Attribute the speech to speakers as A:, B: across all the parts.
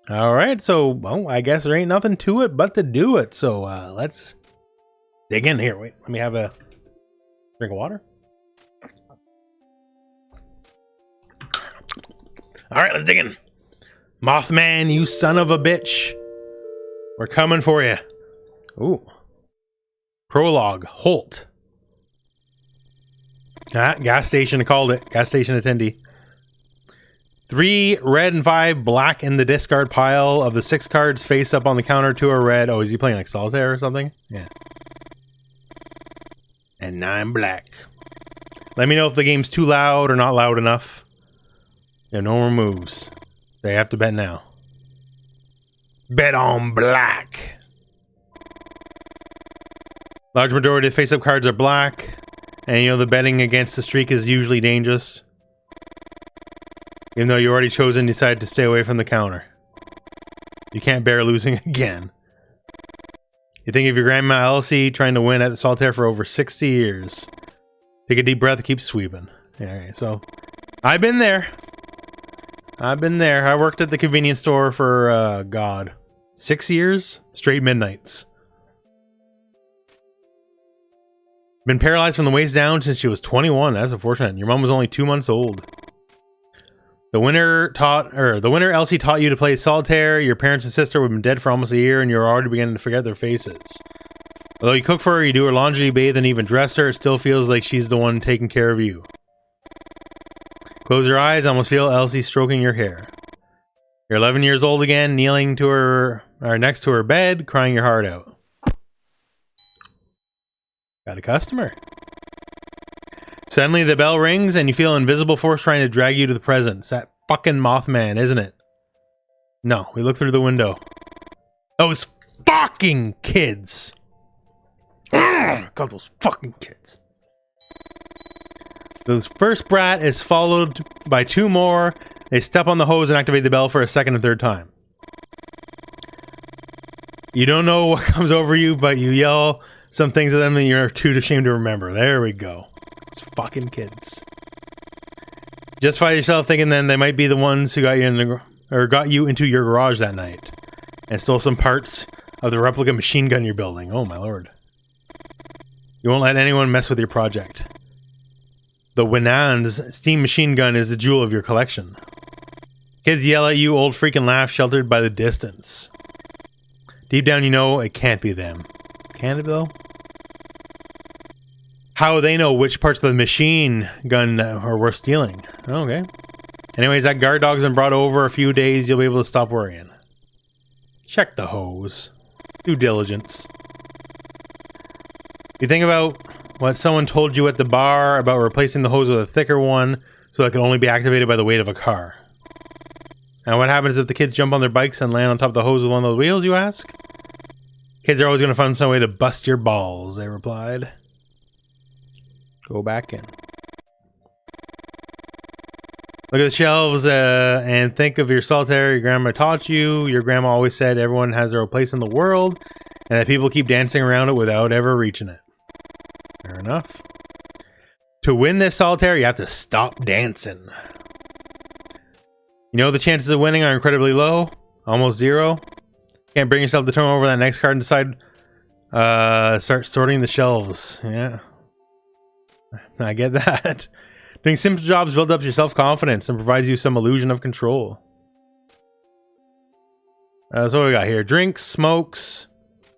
A: All right, so well, I guess there ain't nothing to it but to do it. So let's dig in here. Wait, let me have a drink of water. All right, let's dig in. Mothman, you son of a bitch. We're coming for you. Ooh. Prologue, Holt. Gas station, I called it. Gas station attendee. 3 red and 5 black in the discard pile. Of the 6 cards face up on the counter, 2 are red. Oh, is he playing like solitaire or something? Yeah. And 9 black. Let me know if the game's too loud or not loud enough. Yeah, no more moves. They have to bet now. Bet on black. Large majority of face-up cards are black. And you know the betting against the streak is usually dangerous. Even though you already chosen and decided to stay away from the counter. You can't bear losing again. You think of your grandma Elsie trying to win at the solitaire for over 60 years. Take a deep breath and keep sweeping. Alright, so I've been there. I worked at the convenience store for, God, 6 years? Straight midnights. Been paralyzed from the waist down since she was 21. That's unfortunate. Your mom was only 2 months old. The winter Elsie taught you to play solitaire. Your parents and sister have been dead for almost a year, and you're already beginning to forget their faces. Although you cook for her, you do her laundry, bathe, and even dress her, it still feels like she's the one taking care of you. Close your eyes, almost feel Elsie stroking your hair. You're 11 years old again, kneeling to her, or next to her bed, crying your heart out. Got a customer. Suddenly the bell rings and you feel an invisible force trying to drag you to the present. It's that fucking Mothman, isn't it? No, we look through the window. Those fucking kids! God, those fucking kids. Those first brat is followed by 2 more. They step on the hose and activate the bell for a second and third time. You don't know what comes over you, but you yell some things at them that you're too ashamed to remember. There we go. Those fucking kids. Justify yourself thinking then they might be the ones who got you into your garage that night and stole some parts of the replica machine gun you're building. Oh my lord. You won't let anyone mess with your project. The Winans steam machine gun is the jewel of your collection. Kids yell at you, old freak, and laugh, sheltered by the distance. Deep down you know it can't be them. Can it though? How would they know which parts of the machine gun are worth stealing? Okay. Anyways, that guard dog's been brought over a few days. You'll be able to stop worrying. Check the hose. Due diligence. You think about what someone told you at the bar about replacing the hose with a thicker one so it can only be activated by the weight of a car. And what happens if the kids jump on their bikes and land on top of the hose with one of those wheels, you ask? Kids are always going to find some way to bust your balls, they replied. Go back in. Look at the shelves and think of your solitaire your grandma taught you. Your grandma always said everyone has their own place in the world and that people keep dancing around it without ever reaching it. Fair enough. To win this solitaire, you have to stop dancing. You know the chances of winning are incredibly low. Almost 0. Can't bring yourself to turn over that next card and decide. Start sorting the shelves. Yeah. I get that. Doing simple jobs builds up your self-confidence and provides you some illusion of control. So what do we got here? Drinks, smokes,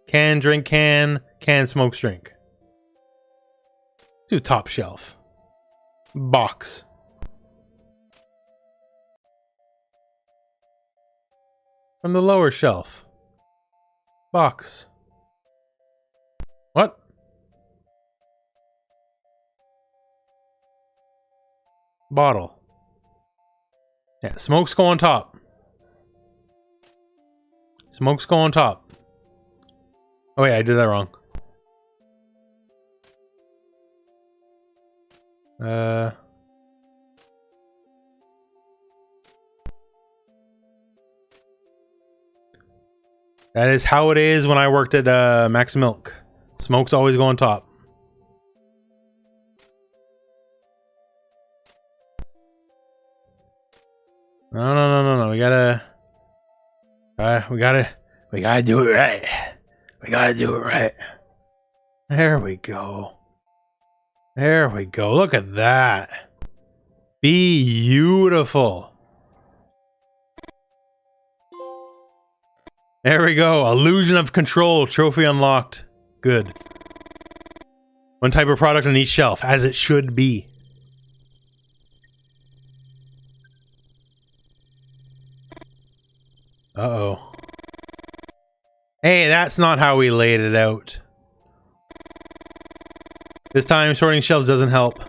A: can, drink, can, smokes, drink. Do top shelf. Box. From the lower shelf. Box. What? Bottle. Yeah, smokes go on top. Smokes go on top. Oh wait, I did that wrong. That is how it is when I worked at Max Milk. Smokes always go on top. No. We gotta We gotta do it right. We gotta do it right. There we go. There we go. Look at that. Beautiful. There we go. Illusion of control. Trophy unlocked. Good. One type of product on each shelf, as it should be. Uh-oh. Hey, that's not how we laid it out. This time, sorting shelves doesn't help.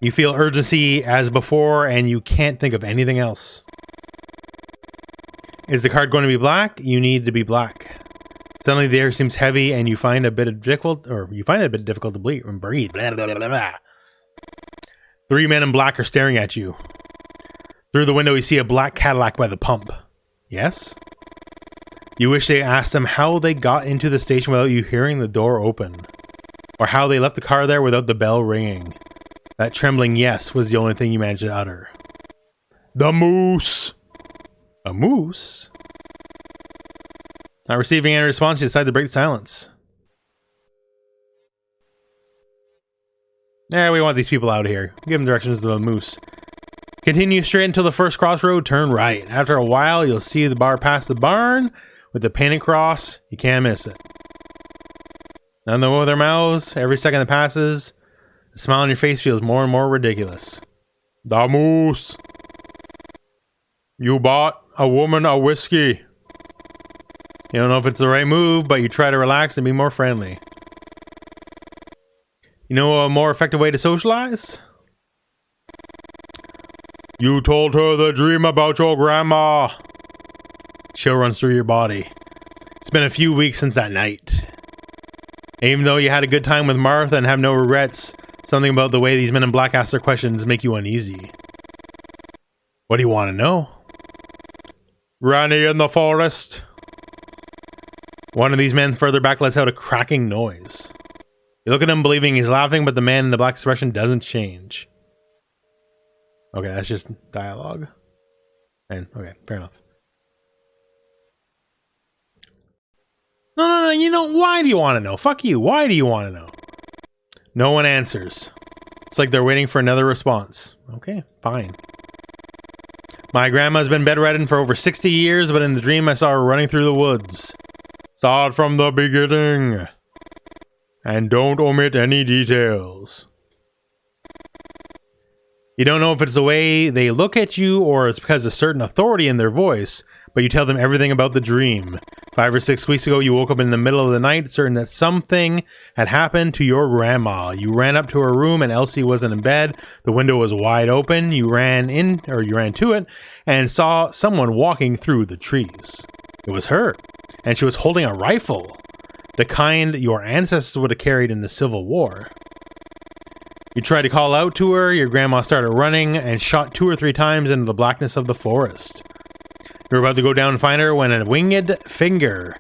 A: You feel urgency as before, and you can't think of anything else. Is the card going to be black? You need to be black. Suddenly the air seems heavy, and you find it a bit difficult to breathe. Blah, blah, blah, blah. 3 men in black are staring at you. Through the window, you see a black Cadillac by the pump. Yes? You wish they asked them how they got into the station without you hearing the door open. Or how they left the car there without the bell ringing. That trembling yes was the only thing you managed to utter. The moose! A moose? Not receiving any response, you decide to break silence. Yeah, we want these people out of here. Give them directions to the moose. Continue straight until the first crossroad, turn right. After a while, you'll see the bar past the barn with the painted cross. You can't miss it. None of them with their mouths. Every second that passes, the smile on your face feels more and more ridiculous. The moose. You bought a woman a whiskey. You don't know if it's the right move, but you try to relax and be more friendly. You know a more effective way to socialize? You told her the dream about your grandma. Chill runs through your body. It's been a few weeks since that night. Even though you had a good time with Martha and have no regrets, something about the way these men in black ask their questions make you uneasy. What do you want to know? Granny in the forest. One of these men further back lets out a cracking noise. You look at him believing he's laughing, but the man in the black expression doesn't change. Okay, that's just dialogue. And okay, fair enough. No, you know, why do you want to know? Fuck you, why do you want to know? No one answers. It's like they're waiting for another response. Okay, fine. My grandma's been bedridden for over 60 years, but in the dream I saw her running through the woods. Start from the beginning. And don't omit any details. You don't know if it's the way they look at you or it's because of certain authority in their voice, but you tell them everything about the dream. 5 or 6 weeks ago, you woke up in the middle of the night, certain that something had happened to your grandma. You ran up to her room and Elsie wasn't in bed. The window was wide open. You ran to it and saw someone walking through the trees. It was her, and she was holding a rifle, the kind your ancestors would have carried in the Civil War. You tried to call out to her, your grandma started running and shot 2 or 3 times into the blackness of the forest. You were about to go down and find her when a winged finger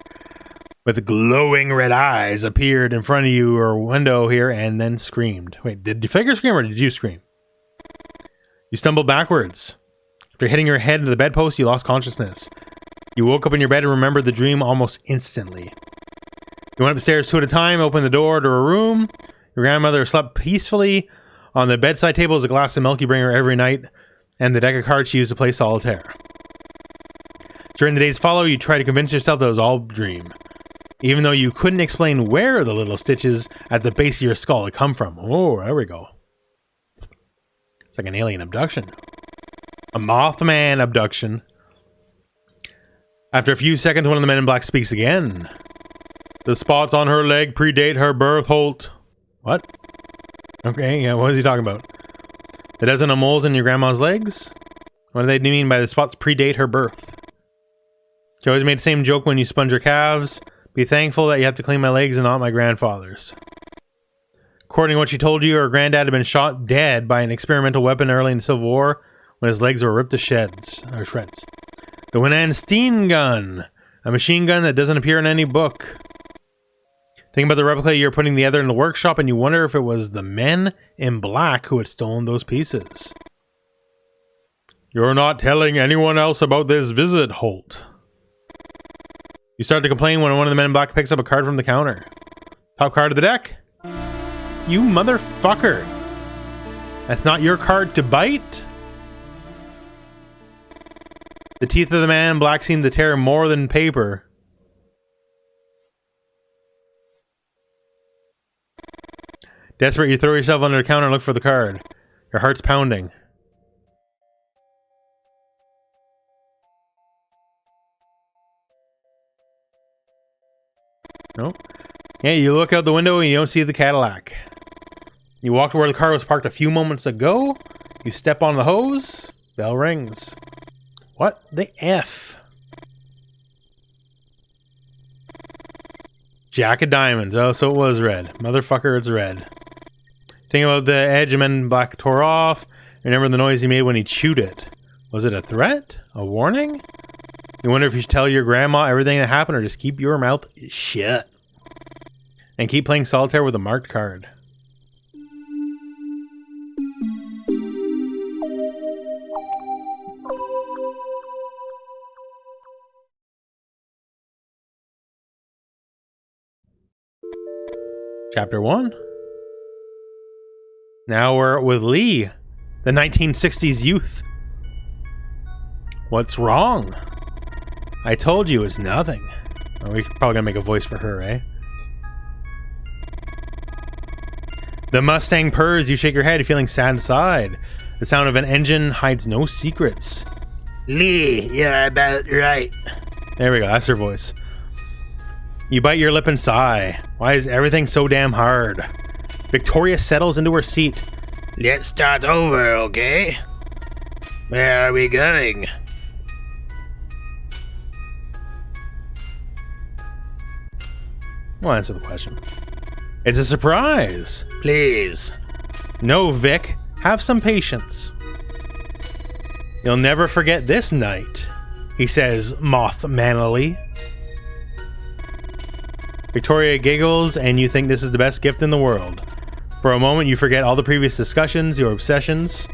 A: with glowing red eyes appeared in front of you or window here and then screamed. Wait, did the figure scream or did you scream? You stumbled backwards. After hitting your head to the bedpost, you lost consciousness. You woke up in your bed and remembered the dream almost instantly. You went upstairs 2 at a time, opened the door to her room. Your grandmother slept peacefully. On the bedside table is a glass of milk you bring her every night, and the deck of cards she used to play solitaire. During the days follow, you try to convince yourself that it was all a dream, even though you couldn't explain where the little stitches at the base of your skull had come from. Oh, there we go. It's like an alien abduction. A Mothman abduction. After a few seconds, one of the men in black speaks again. The spots on her leg predate her birth, Holt. What? Okay, yeah, what is he talking about? The dozen of moles in your grandma's legs? What do they mean by the spots predate her birth? She always made the same joke when you sponge her calves. Be thankful that you have to clean my legs and not my grandfather's. According to what she told you, her granddad had been shot dead by an experimental weapon early in the Civil War when his legs were ripped to shreds. The Winanstein gun, a machine gun that doesn't appear in any book. Think about the replica you're putting together in the workshop and you wonder if it was the men in black who had stolen those pieces. You're not telling anyone else about this visit, Holt. You start to complain when one of the men in black picks up a card from the counter. Top card of the deck. You motherfucker. That's not your card to bite? The teeth of the man in black seem to tear more than paper. Desperate, you throw yourself under the counter and look for the card. Your heart's pounding. No? Yeah, you look out the window and you don't see the Cadillac. You walk to where the car was parked a few moments ago. You step on the hose. Bell rings. What the F? Jack of diamonds. Oh, so it was red. Motherfucker, it's red. Think about the edge of men in black tore off. Remember the noise he made when he chewed it. Was it a threat? A warning? You wonder if you should tell your grandma everything that happened or just keep your mouth shut. And keep playing solitaire with a marked card. Chapter 1. Now we're with Lee, the 1960s youth. What's wrong? I told you it's nothing. Oh, we're probably gonna make a voice for her, eh? The Mustang purrs, you shake your head, feeling sad inside. The sound of an engine hides no secrets. Lee, you're about right. There we go, that's her voice. You bite your lip and sigh. Why is everything so damn hard? Victoria settles into her seat. Let's start over, okay? Where are we going? Well, answer the question. It's a surprise. Please. No, Vic. Have some patience. You'll never forget this night, he says mothmanily. Victoria giggles, and you think this is the best gift in the world. For a moment, you forget all the previous discussions, your obsessions.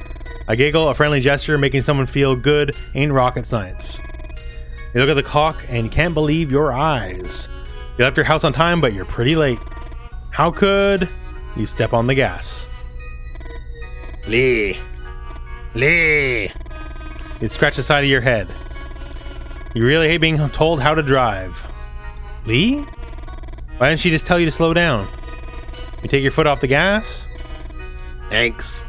A: A giggle, a friendly gesture, making someone feel good ain't rocket science. You look at the clock, and you can't believe your eyes. You left your house on time, but you're pretty late. How could... You step on the gas. Lee. Lee. You scratch the side of your head. You really hate being told how to drive. Lee? Why didn't she just tell you to slow down? You take your foot off the gas? Thanks.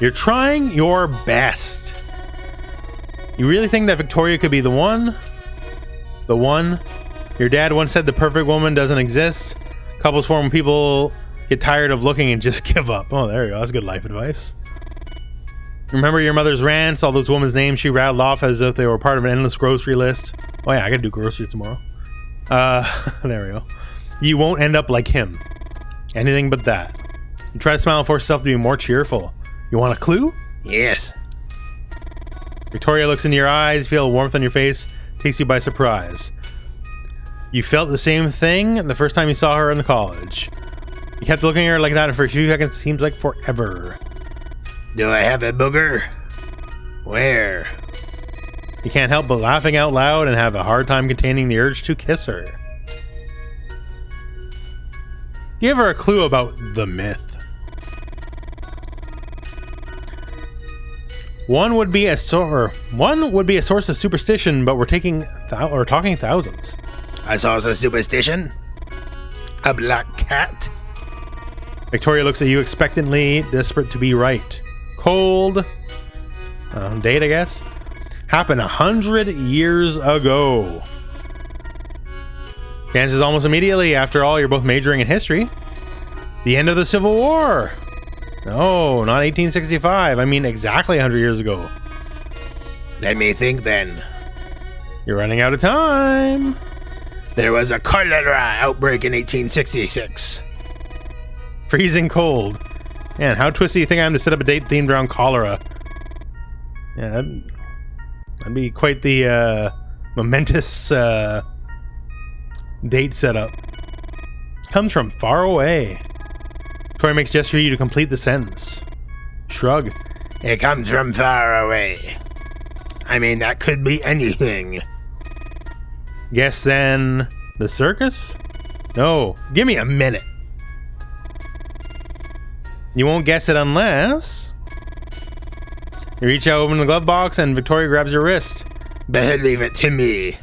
A: You're trying your best. You really think that Victoria could be the one? The one? Your dad once said the perfect woman doesn't exist. Couples form when people get tired of looking and just give up. Oh, there you go. That's good life advice. Remember your mother's rants? All those women's names she rattled off as if they were part of an endless grocery list. Oh yeah, I gotta do groceries tomorrow. There we go. You won't end up like him. Anything but that. You try to smile and force yourself to be more cheerful. You want a clue? Yes. Victoria looks into your eyes, feel warmth on your face, takes you by surprise. You felt the same thing the first time you saw her in the college. You kept looking at her like that, and for a few seconds it seems like forever. Do I have a booger? Where? You can't help but laughing out loud and have a hard time containing the urge to kiss her. Give her a clue about the myth. One would be a source of superstition, but we're talking thousands. A source of superstition? A black cat? Victoria looks at you expectantly, desperate to be right. Cold date, I guess. Happened 100 years ago. Chances almost immediately. After all, you're both majoring in history. The end of the Civil War. No, not 1865. I mean exactly 100 years ago. Let me think then. You're running out of time. There was a cholera outbreak in 1866. Freezing cold. Man, how twisty do you think I am to set up a date themed around cholera? Yeah, that'd be quite the momentous date setup. Comes from far away. Tori makes gesture for you to complete the sentence. Shrug. It comes from far away. I mean, that could be anything. Guess then the circus? No, give me a minute. You won't guess it unless... You reach out, open the glove box, and Victoria grabs your wrist.
B: Better leave it to me.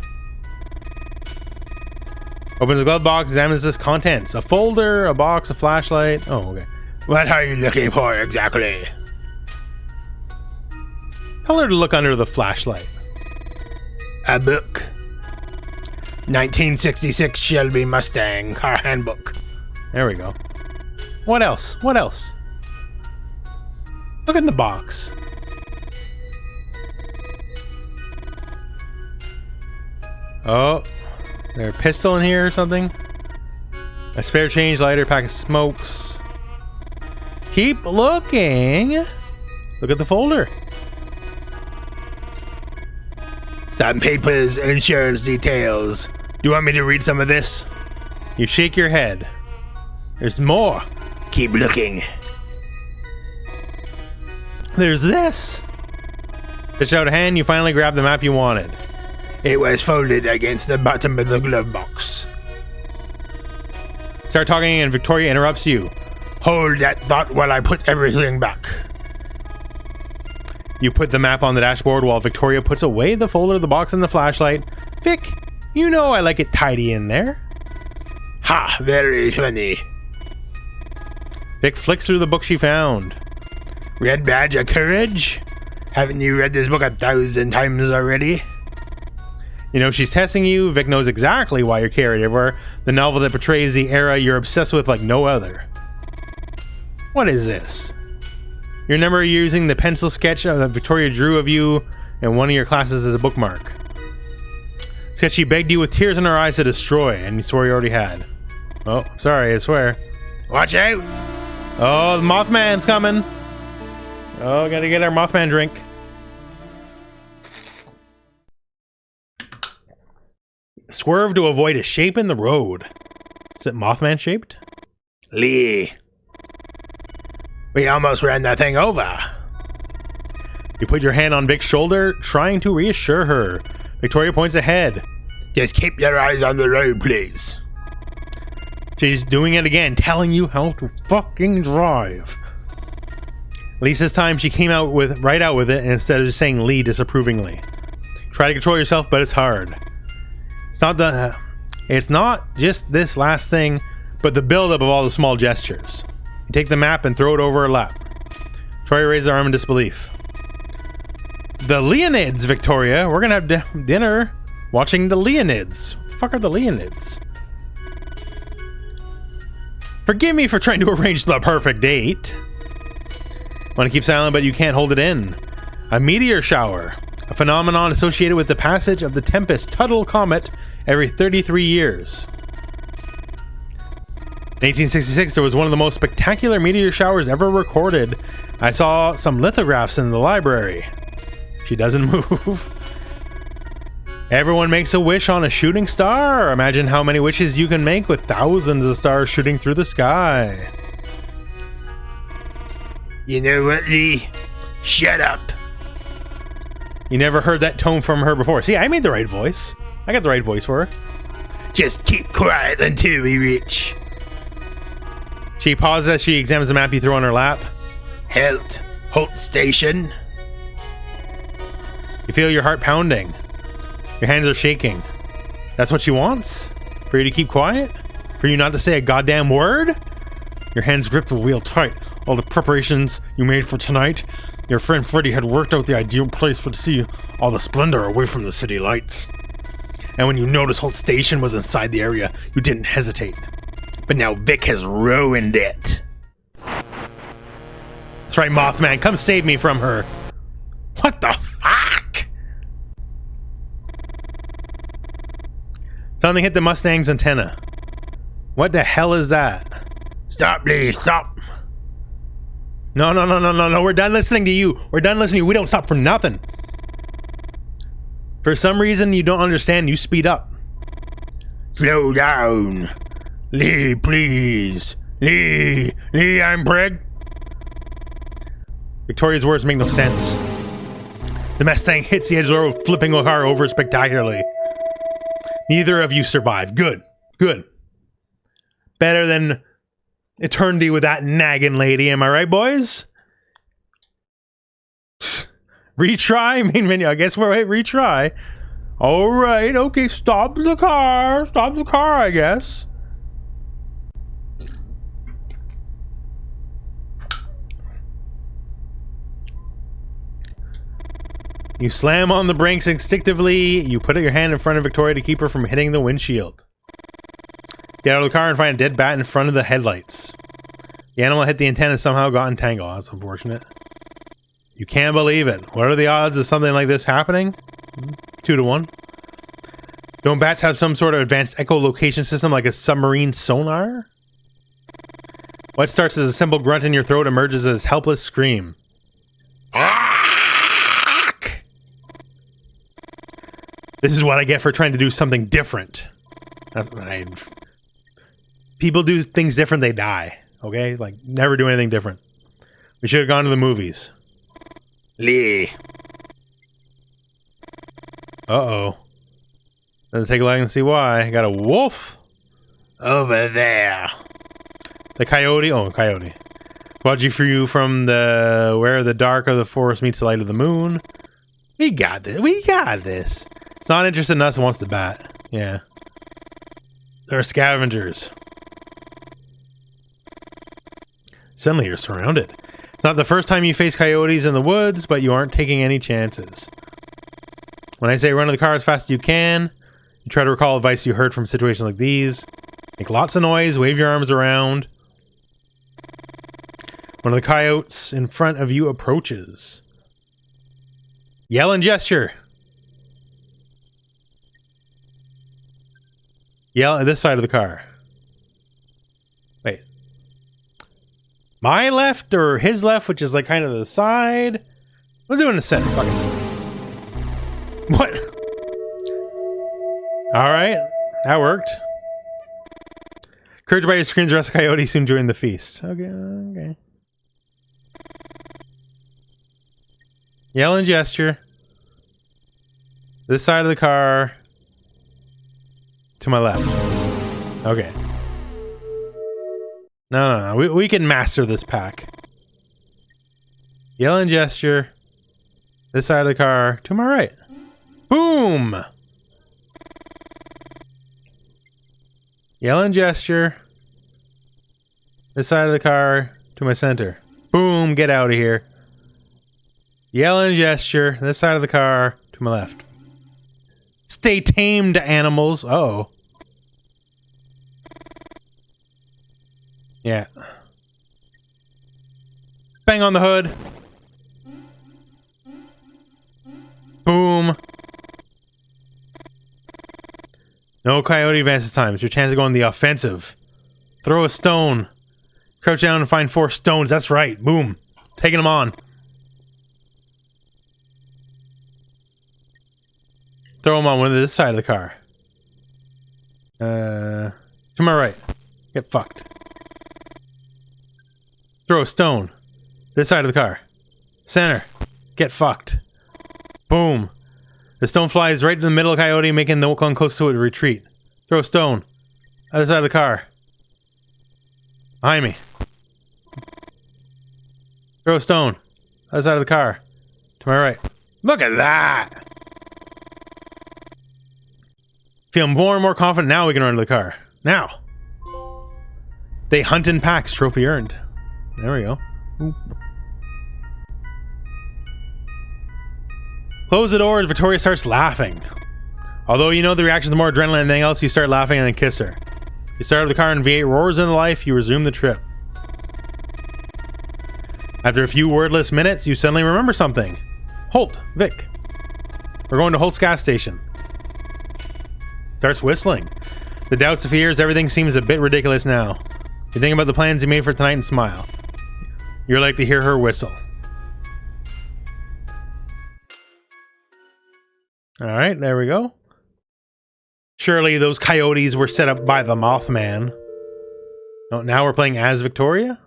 A: Opens the glove box, examines its contents. A folder, a box, a flashlight. Oh, okay.
B: What are you looking for exactly?
A: Tell her to look under the flashlight.
B: A book. 1966 Shelby Mustang car handbook.
A: There we go. What else? What else? Look in the box. Oh, there's a pistol in here or something. A spare change, lighter, pack of smokes. Keep looking. Look at the folder.
B: Some papers, insurance details. Do you want me to read some of this?
A: You shake your head. There's more.
B: Keep looking.
A: There's this. Stretch out a hand, you finally grab the map you wanted.
B: It was folded against the bottom of the glove box.
A: Start talking and Victoria interrupts you.
B: Hold that thought while I put everything back.
A: You put the map on the dashboard while Victoria puts away the folder, the box, and the flashlight. Vic, you know I like it tidy in there.
B: Ha! Very funny.
A: Vic flicks through the book she found.
B: Red Badge of Courage? Haven't you read this book 1,000 times already?
A: You know, she's testing you. Vic knows exactly why you're carried over. The novel that portrays the era you're obsessed with like no other. What is this? You remember using the pencil sketch that Victoria drew of you in one of your classes as a bookmark. Sketch she begged you with tears in her eyes to destroy, and you swore you already had. Oh, sorry, I swear.
B: Watch out!
A: Oh, the Mothman's coming. Oh, gotta get our Mothman drink. Swerve to avoid a shape in the road. Is it Mothman shaped?
B: Lee. We almost ran that thing over.
A: You put your hand on Vic's shoulder, trying to reassure her. Victoria points ahead.
B: Just keep your eyes on the road, please.
A: She's doing it again, telling you how to fucking drive. At least this time she came out with right out with it instead of just saying Lee disapprovingly. Try to control yourself, but it's hard. It's not just this last thing, but the buildup of all the small gestures. You take the map and throw it over her lap. Victoria raises her arm in disbelief. The Leonids, Victoria. We're gonna have dinner watching the Leonids. What the fuck are the Leonids? Forgive me for trying to arrange the perfect date. Want to keep silent, but you can't hold it in. A meteor shower. A phenomenon associated with the passage of the Tempest-Tuttle comet every 33 years. In 1866, there was one of the most spectacular meteor showers ever recorded. I saw some lithographs in the library. She doesn't move. Everyone makes a wish on a shooting star. Imagine how many wishes you can make with thousands of stars shooting through the sky.
B: You know what, Lee? Shut up.
A: You never heard that tone from her before. See, I made the right voice. I got the right voice for her.
B: Just keep quiet until we reach.
A: She pauses as she examines the map you throw on her lap.
B: Holt Station.
A: You feel your heart pounding. Your hands are shaking. That's what she wants? For you to keep quiet? For you not to say a goddamn word? Your hands gripped real tight. All the preparations you made for tonight. Your friend Freddy had worked out the ideal place to see all the splendor away from the city lights. And when you noticed Holt Station was inside the area, you didn't hesitate. But now Vic has ruined it. That's right, Mothman. Come save me from her. What the fuck? Something hit the Mustang's antenna. What the hell is that?
B: Stop, Lee. Stop.
A: No. We're done listening to you. We're done listening to you. We don't stop for nothing. For some reason you don't understand, you speed up.
B: Slow down. Lee, please. Lee, I'm preg.
A: Victoria's words make no sense. The Mustang hits the edge of the road, flipping the car over spectacularly. Neither of you survived. Good. Good. Better than eternity with that nagging lady. Am I right, boys? Retry? Main menu. I guess we're right. Retry. All right. Okay. Stop the car. Stop the car, I guess. You slam on the brakes instinctively. You put your hand in front of Victoria to keep her from hitting the windshield. Get out of the car and find a dead bat in front of the headlights. The animal hit the antenna and somehow got entangled. That's unfortunate. You can't believe it. What are the odds of something like this happening? 2 to 1. Don't bats have some sort of advanced echolocation system like a submarine sonar? What starts as a simple grunt in your throat emerges as a helpless scream. This is what I get for trying to do something different. That's what people do things different, they die. Okay? Like, never do anything different. We should have gone to the movies. Lee. Uh-oh. Doesn't take long to see why. I got a wolf over there. The coyote. Oh, coyote. Watching for you from the where the dark of the forest meets the light of the moon. We got this. We got this. It's not interested in us and wants to bat. Yeah. They're scavengers. Suddenly you're surrounded. It's not the first time you face coyotes in the woods, but you aren't taking any chances. When I say run to the car as fast as you can, you try to recall advice you heard from situations like these. Make lots of noise, wave your arms around. One of the coyotes in front of you approaches. Yell and gesture. Yell at this side of the car. Wait. My left or his left, which is like kind of the side? We'll do it in the center. Fuck it. What? Alright. That worked. Encouraged by your screams, the rest of the coyote soon join the feast. Okay, okay. Yell and gesture. This side of the car. To my left. Okay. No. We can master this pack. Yell and gesture. This side of the car. To my right. Boom! Yell and gesture. This side of the car. To my center. Boom! Get out of here. Yell and gesture. This side of the car. To my left. Stay tamed, animals. Uh-oh. Yeah. Bang on the hood. Boom. No coyote advance this time. It's your chance to go on the offensive. Throw a stone. Crouch down and find 4 stones. That's right. Boom. Taking them on. Throw them on one of this side of the car. To my right. Get fucked. Throw a stone. This side of the car. Center. Get fucked. Boom. The stone flies right in the middle of the coyote, making the one close to it retreat. Throw a stone. Other side of the car. Behind me. Throw a stone. Other side of the car. To my right. Look at that! Feeling more and more confident now we can run to the car. Now! They hunt in packs. Trophy earned. There we go. Oop. Close the door as Victoria starts laughing. Although you know the reaction to more adrenaline than anything else, you start laughing and then kiss her. You start up the car and V8 roars into life. You resume the trip. After a few wordless minutes, you suddenly remember something. Holt, Vic. We're going to Holt's gas station. Starts whistling. The doubts of fears, everything seems a bit ridiculous now. You think about the plans you made for tonight and smile. You're like to hear her whistle. Alright, there we go. Surely those coyotes were set up by the Mothman. Oh, now we're playing as Victoria?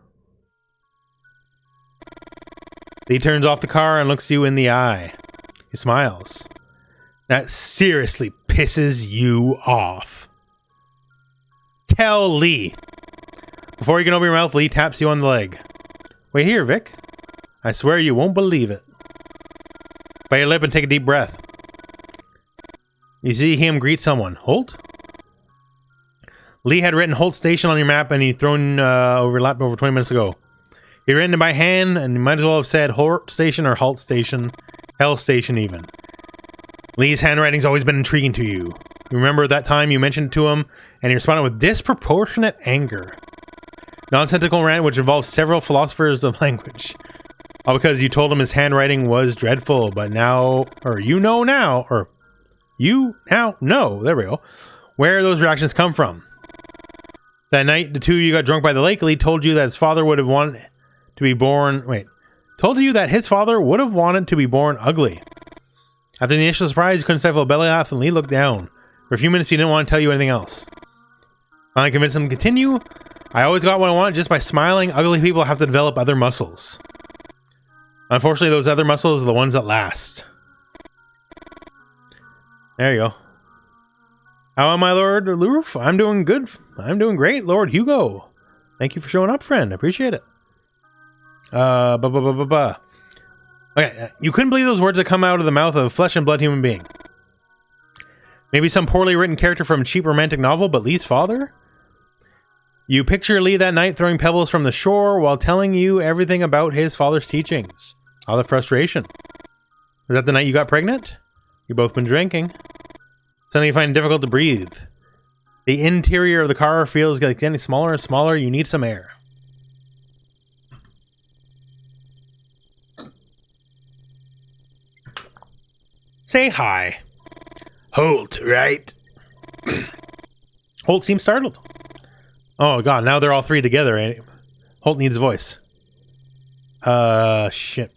A: He turns off the car and looks you in the eye. He smiles. That seriously pisses you off? Tell Lee. Before you can open your mouth, Lee taps you on the leg. Wait here, Vic. I swear you won't believe it. Bite your lip and take a deep breath. You see him greet someone. Holt? Lee had written Holt Station on your map and he'd thrown overlapped over 20 minutes ago. He written it by hand and you might as well have said Holt Station or Halt Station. Hell Station even. Lee's handwriting's always been intriguing to you. You remember that time you mentioned it to him and he responded with disproportionate anger. Nonsensical rant which involves several philosophers of language. All because you told him his handwriting was dreadful, but now, you now know, there we go, where those reactions come from. That night, the two of you got drunk by the lake. Lee told you that his father would have wanted to be born, told you that his father would have wanted to be born ugly. After the initial surprise, you couldn't stifle a belly laugh and Lee looked down. For a few minutes, he didn't want to tell you anything else. Finally convinced him to continue. I always got what I want just by smiling. Ugly people have to develop other muscles. Unfortunately, those other muscles are the ones that last. There you go. How am I, Lord Loof? I'm doing good. I'm doing great, Lord Hugo. Thank you for showing up, friend. I appreciate it. Okay, you couldn't believe those words that come out of the mouth of a flesh and blood human being. Maybe some poorly written character from a cheap romantic novel, but Lee's father? You picture Lee that night throwing pebbles from the shore while telling you everything about his father's teachings. All the frustration. Was that the night you got pregnant? You've both been drinking. Suddenly you find it difficult to breathe. The interior of the car feels like getting smaller and smaller. You need some air. Say hi.
B: Holt, right?
A: Holt seems startled. Oh god, now they're all three together. And Holt needs a voice. Shit.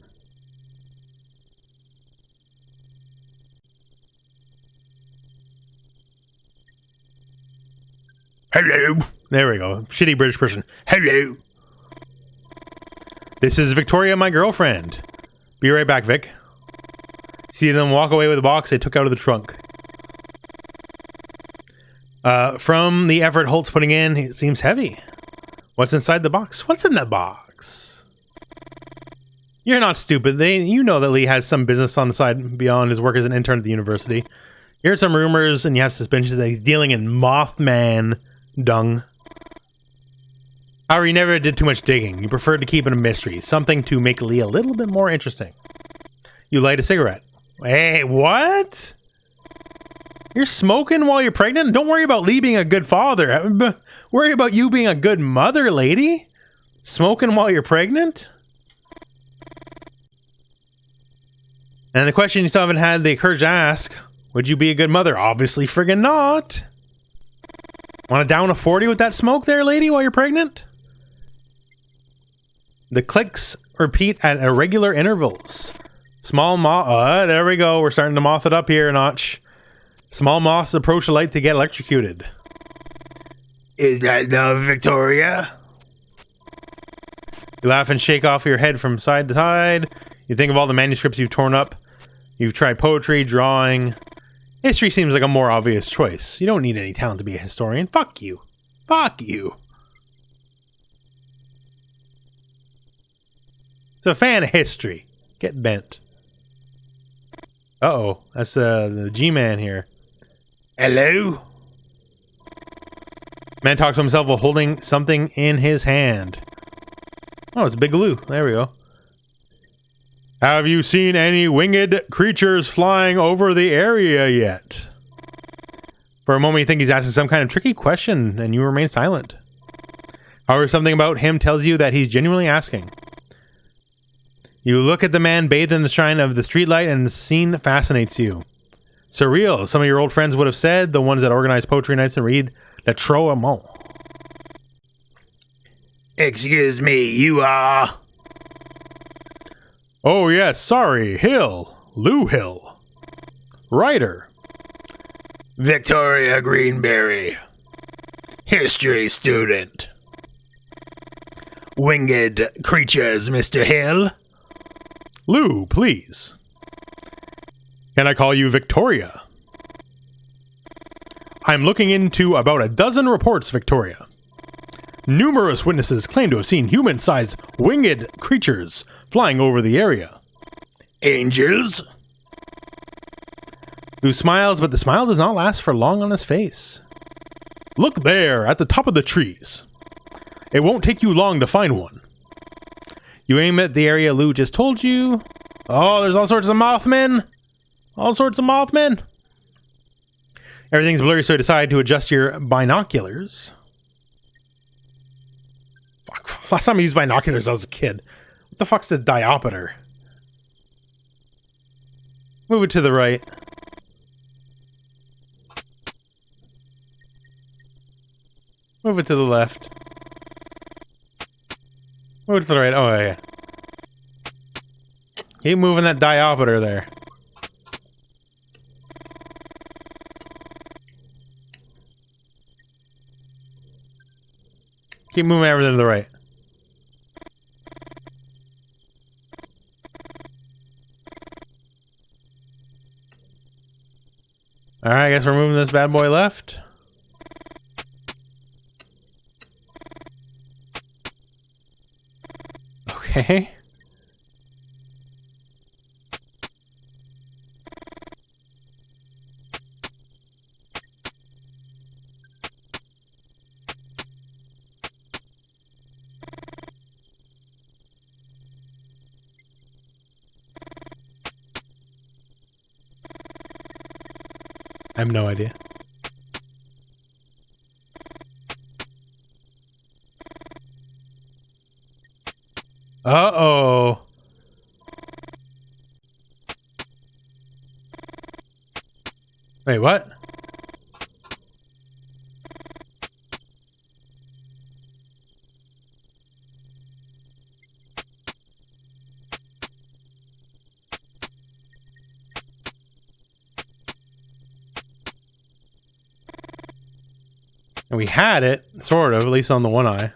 B: Hello.
A: There we go. Shitty British person.
B: Hello.
A: This is Victoria, my girlfriend. Be right back, Vic. See them walk away with a box they took out of the trunk. From the effort Holt's putting in, it seems heavy. What's inside the box? What's in the box? You're not stupid. You know that Lee has some business on the side beyond his work as an intern at the university. You heard some rumors and you have suspicions that he's dealing in Mothman dung. However, you never did too much digging. You preferred to keep it a mystery. Something to make Lee a little bit more interesting. You light a cigarette. Hey, what? You're smoking while you're pregnant? Don't worry about Lee being a good father. Worry about you being a good mother, lady. Smoking while you're pregnant? And the question you still haven't had the courage to ask, would you be a good mother? Obviously friggin' not. Want to down a 40 with that smoke there, lady, while you're pregnant? The clicks repeat at irregular intervals. Small moth. There we go. We're starting to moth it up here a notch. Small moths approach the light to get electrocuted.
B: Is that the Victoria?
A: You laugh and shake off your head from side to side. You think of all the manuscripts you've torn up. You've tried poetry, drawing. History seems like a more obvious choice. You don't need any talent to be a historian. Fuck you. Fuck you. It's a fan of history. Get bent. Uh-oh. That's the G-Man here.
B: Hello?
A: Man talks to himself while holding something in his hand. Oh, it's a big glue. There we go. Have you seen any winged creatures flying over the area yet? For a moment you think he's asking some kind of tricky question, and you remain silent. However, something about him tells you that he's genuinely asking. You look at the man bathed in the shine of the streetlight, and the scene fascinates you. Surreal, some of your old friends would have said, the ones that organize poetry nights and read the Troamont.
B: Excuse me, you are...
A: Oh yes, sorry, Hill. Lou Hill. Writer.
B: Victoria Greenberry. History student. Winged creatures, Mr. Hill.
A: Lou, please. Can I call you Victoria? I'm looking into about a dozen reports, Victoria. Numerous witnesses claim to have seen human-sized winged creatures flying over the area.
B: Angels?
A: Lou smiles, but the smile does not last for long on his face. Look there, at the top of the trees. It won't take you long to find one. You aim at the area Lou just told you. Oh, there's all sorts of Mothmen. All sorts of Mothmen. Everything's blurry, so I decide to adjust your binoculars. Fuck. Last time I used binoculars, I was a kid. What the fuck's a diopter? Move it to the right. Move it to the left. Move it to the right. Oh, yeah. Keep moving that diopter there. Keep moving everything to the right. Alright, I guess we're moving this bad boy left. Okay. I have no idea. Uh-oh. Wait, what? And we had it, sort of, at least on the one eye.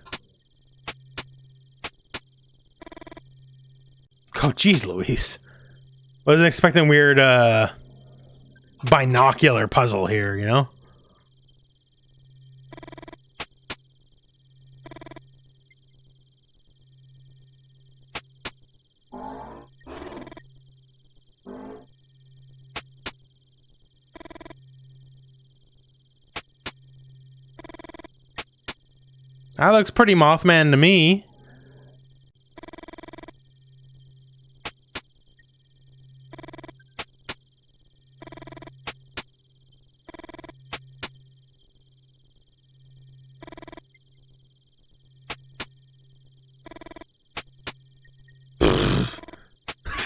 A: Oh, jeez, Louise. Wasn't expecting weird, binocular puzzle here, you know? That looks pretty Mothman to me. I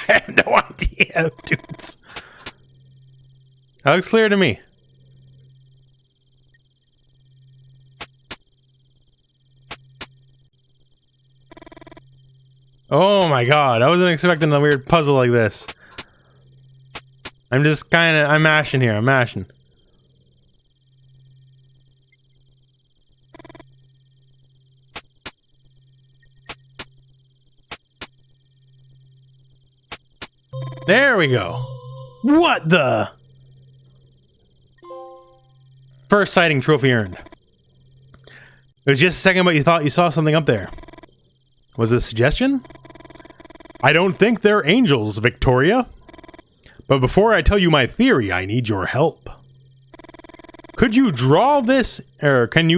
A: have no idea, dudes. That looks clear to me. Oh my god, I wasn't expecting a weird puzzle like this. I'm just kinda, I'm mashing here, I'm mashing. There we go. What the? First sighting trophy earned. It was just a second, but you thought you saw something up there. Was it a suggestion? I don't think they're angels, Victoria. But before I tell you my theory, I need your help. Could you draw this, or could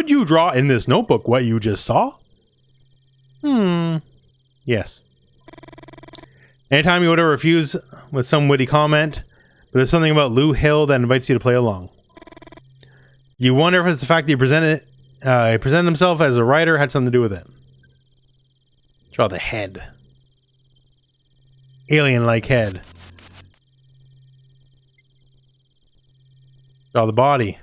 A: you draw in this notebook what you just saw? Yes. Anytime you would refuse with some witty comment, but there's something about Lou Hill that invites you to play along. You wonder if it's the fact that he presented himself as a writer had something to do with it. Draw the head. Alien-like head. Draw the body.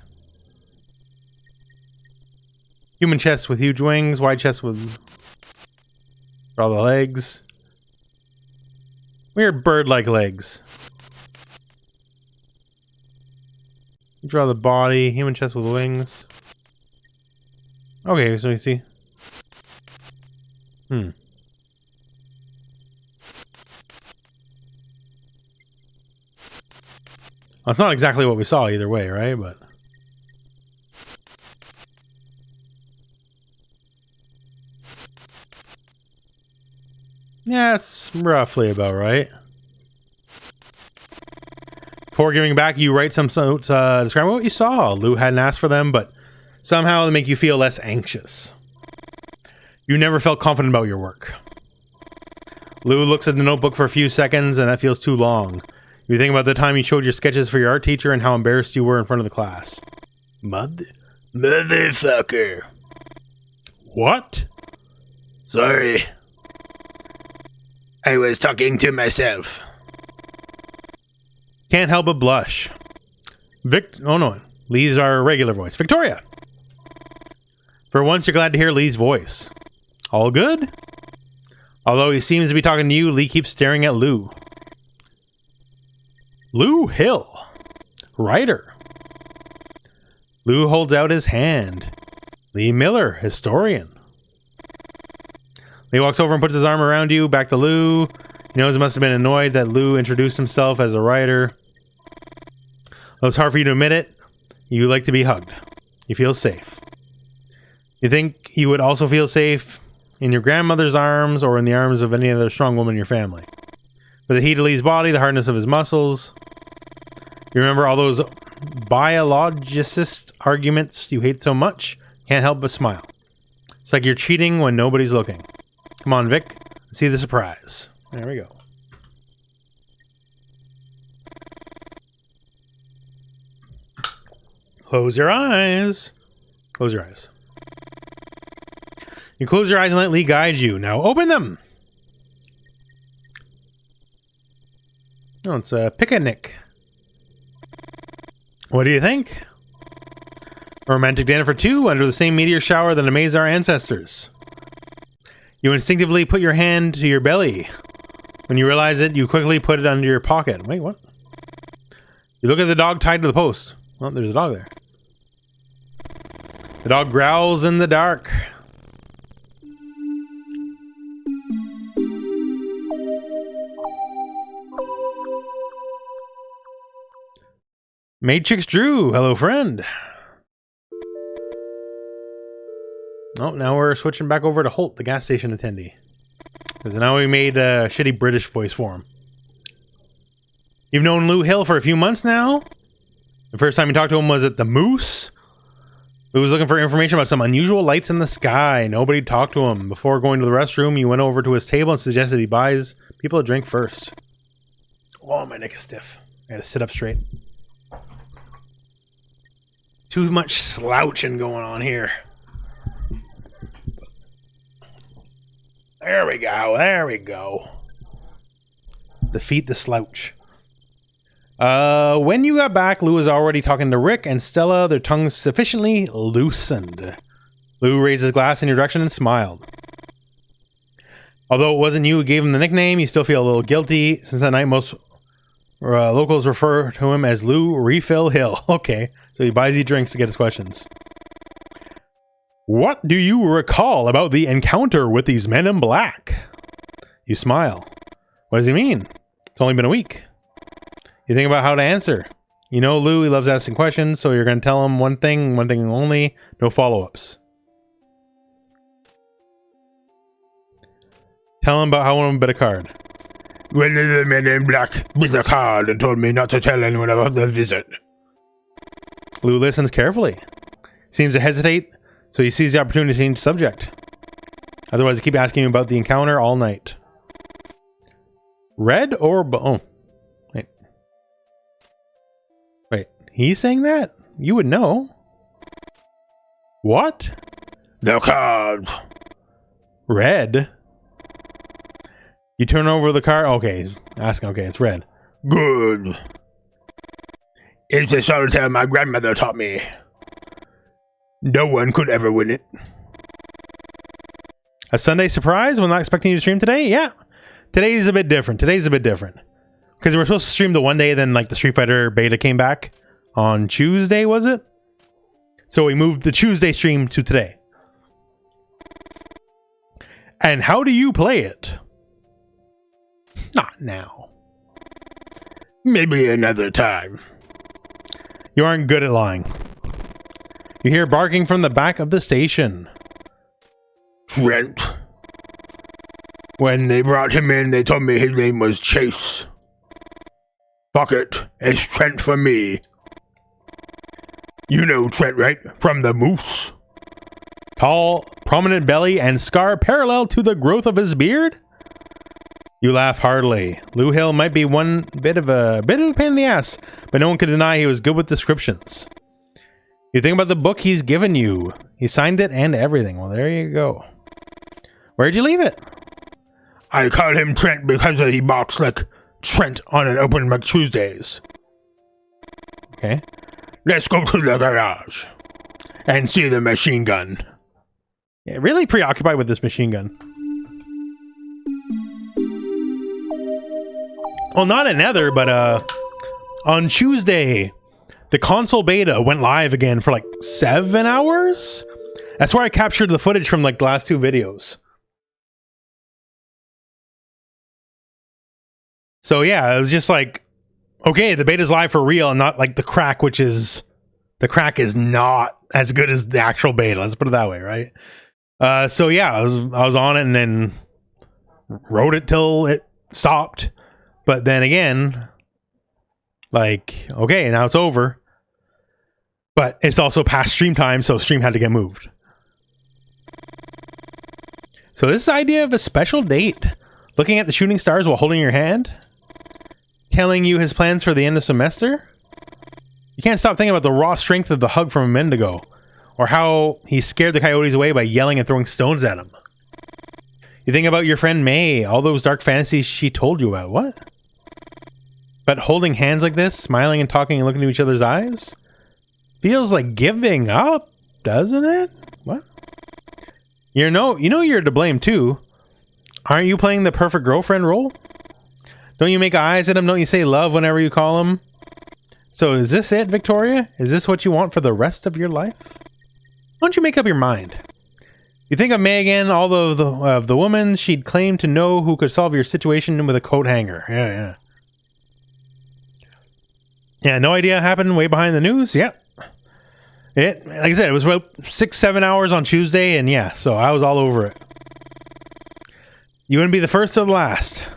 A: Human chest with huge wings, wide chest with... Draw the legs. Weird bird-like legs. Draw the body, human chest with wings. Okay, so you see. Well, it's not exactly what we saw either way, right? But Yes, roughly about right. Before giving back, you write some notes describing what you saw. Lou hadn't asked for them, but somehow they make you feel less anxious. You never felt confident about your work. Lou looks at the notebook for a few seconds, and that feels too long. You think about the time you showed your sketches for your art teacher and how embarrassed you were in front of the class.
B: Motherfucker.
A: What?
B: Sorry. I was talking to myself.
A: Can't help but blush. Oh no, Lee's our regular voice. Victoria! For once, you're glad to hear Lee's voice. All good? Although he seems to be talking to you, Lee keeps staring at Lou. Lou Hill. Writer. Lou holds out his hand. Lee Miller, historian. Lee walks over and puts his arm around you, back to Lou. He knows he must have been annoyed that Lou introduced himself as a writer. Though it's hard for you to admit it, you like to be hugged. You feel safe. You think you would also feel safe in your grandmother's arms or in the arms of any other strong woman in your family. But the heat of Lee's body, the hardness of his muscles. You remember all those biologicist arguments you hate so much? Can't help but smile. It's like you're cheating when nobody's looking. Come on, Vic. Let's see the surprise. There we go. Close your eyes. Close your eyes. You close your eyes and let Lee guide you. Now open them. Oh, it's a picnic. What do you think? A romantic dinner for two under the same meteor shower that amazed our ancestors. You instinctively put your hand to your belly. When you realize it, you quickly put it under your pocket. Wait, what? You look at the dog tied to the post. Well, there's a dog there. The dog growls in the dark. Matrix Drew, hello friend. Oh, now we're switching back over to Holt, the gas station attendee. Because now we made a shitty British voice for him. You've known Lou Hill for a few months now? The first time you talked to him was at the Moose? Lou was looking for information about some unusual lights in the sky. Nobody talked to him. Before going to the restroom, you went over to his table and suggested he buys people a drink first. Oh, my neck is stiff. I gotta sit up straight. Too much slouching going on here. There we go. There we go. Defeat the slouch. When you got back, Lou was already talking to Rick and Stella, their tongues sufficiently loosened. Lou raised his glass in your direction and smiled. Although it wasn't you who gave him the nickname, you still feel a little guilty. Since that night, most locals refer to him as Lou Refill Hill. Okay, so he buys you drinks to get his questions. What do you recall about the encounter with these men in black? You smile. What does he mean? It's only been a week. You think about how to answer. You know Lou, he loves asking questions, so you're going to tell him one thing only, no follow-ups. Tell him about how one bit a card.
B: One of the men in black bit a card and told me not to tell anyone about the visit.
A: Lou listens carefully. Seems to hesitate, so he sees the opportunity to change subject. Otherwise, he keep asking you about the encounter all night. Red or... Oh. Wait, he's saying that? You would know. What?
B: The card.
A: Red? You turn over the card? Okay, he's asking. Okay, it's red.
B: Good. It's the solitaire my grandmother taught me. No one could ever win it.
A: A Sunday surprise? We're not expecting you to stream today? Yeah. Today's a bit different. Because we were supposed to stream the one day, then like the Street Fighter beta came back on Tuesday, was it? So we moved the Tuesday stream to today. And how do you play it? Not now.
B: Maybe another time.
A: You aren't good at lying. You hear barking from the back of the station.
B: Trent. When they brought him in, they told me his name was Chase. Fuck it, it's Trent for me. You know Trent, right? From the Moose.
A: Tall, prominent belly, and scar parallel to the growth of his beard? You laugh heartily. Lou Hill might be one bit of a pain in the ass, but no one could deny he was good with descriptions. You think about the book he's given you. He signed it and everything. Well, there you go. Where'd you leave it?
B: I call him Trent because he barks like Trent on an open mic Tuesdays.
A: Okay.
B: Let's go to the garage and see the machine gun.
A: Yeah, really preoccupied with this machine gun. Well, not at Nether, but on Tuesday, the console beta went live again for like 7 hours. That's where I captured the footage from like the last 2 videos. So yeah, it was just like, okay, the beta's live for real, and not like the crack, which is, the crack is not as good as the actual beta. Let's put it that way, right? So yeah, I was on it and then wrote it till it stopped. But then again, like, okay, now it's over. But it's also past stream time, so stream had to get moved. So this idea of a special date, looking at the shooting stars while holding your hand, telling you his plans for the end of semester. You can't stop thinking about the raw strength of the hug from a minute ago, or how he scared the coyotes away by yelling and throwing stones at him. You think about your friend May, all those dark fantasies she told you about. What? But holding hands like this, smiling and talking and looking into each other's eyes, feels like giving up, doesn't it? What? You know you're to blame too. Aren't you playing the perfect girlfriend role? Don't you make eyes at him? Don't you say love whenever you call him? So is this it, Victoria? Is this what you want for the rest of your life? Why don't you make up your mind? You think of May again, all of the woman she'd claimed to know who could solve your situation with a coat hanger. Yeah. Yeah, no idea what happened way behind the news. Yep. Like I said, it was about 6-7 hours on Tuesday, and yeah, so I was all over it. You wouldn't be the first or the last.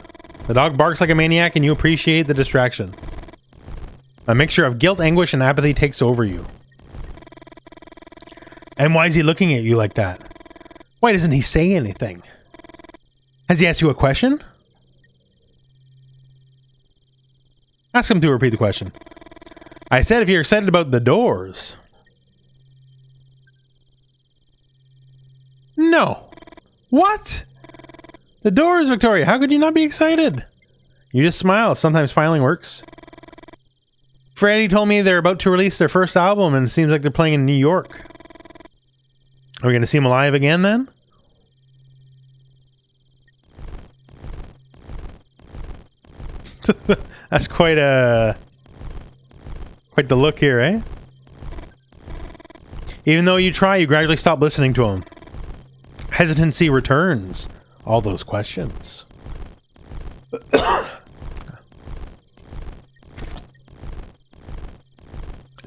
A: The dog barks like a maniac, and you appreciate the distraction. A mixture of guilt, anguish, and apathy takes over you. And why is he looking at you like that? Why doesn't he say anything? Has he asked you a question? Ask him to repeat the question. I said if you're excited about the doors. No. What? The doors, Victoria. How could you not be excited? You just smile. Sometimes smiling works. Freddie told me they're about to release their first album, and it seems like they're playing in New York. Are we going to see them live again then? That's quite the look here, eh? Even though you try, you gradually stop listening to him. Hesitancy returns all those questions.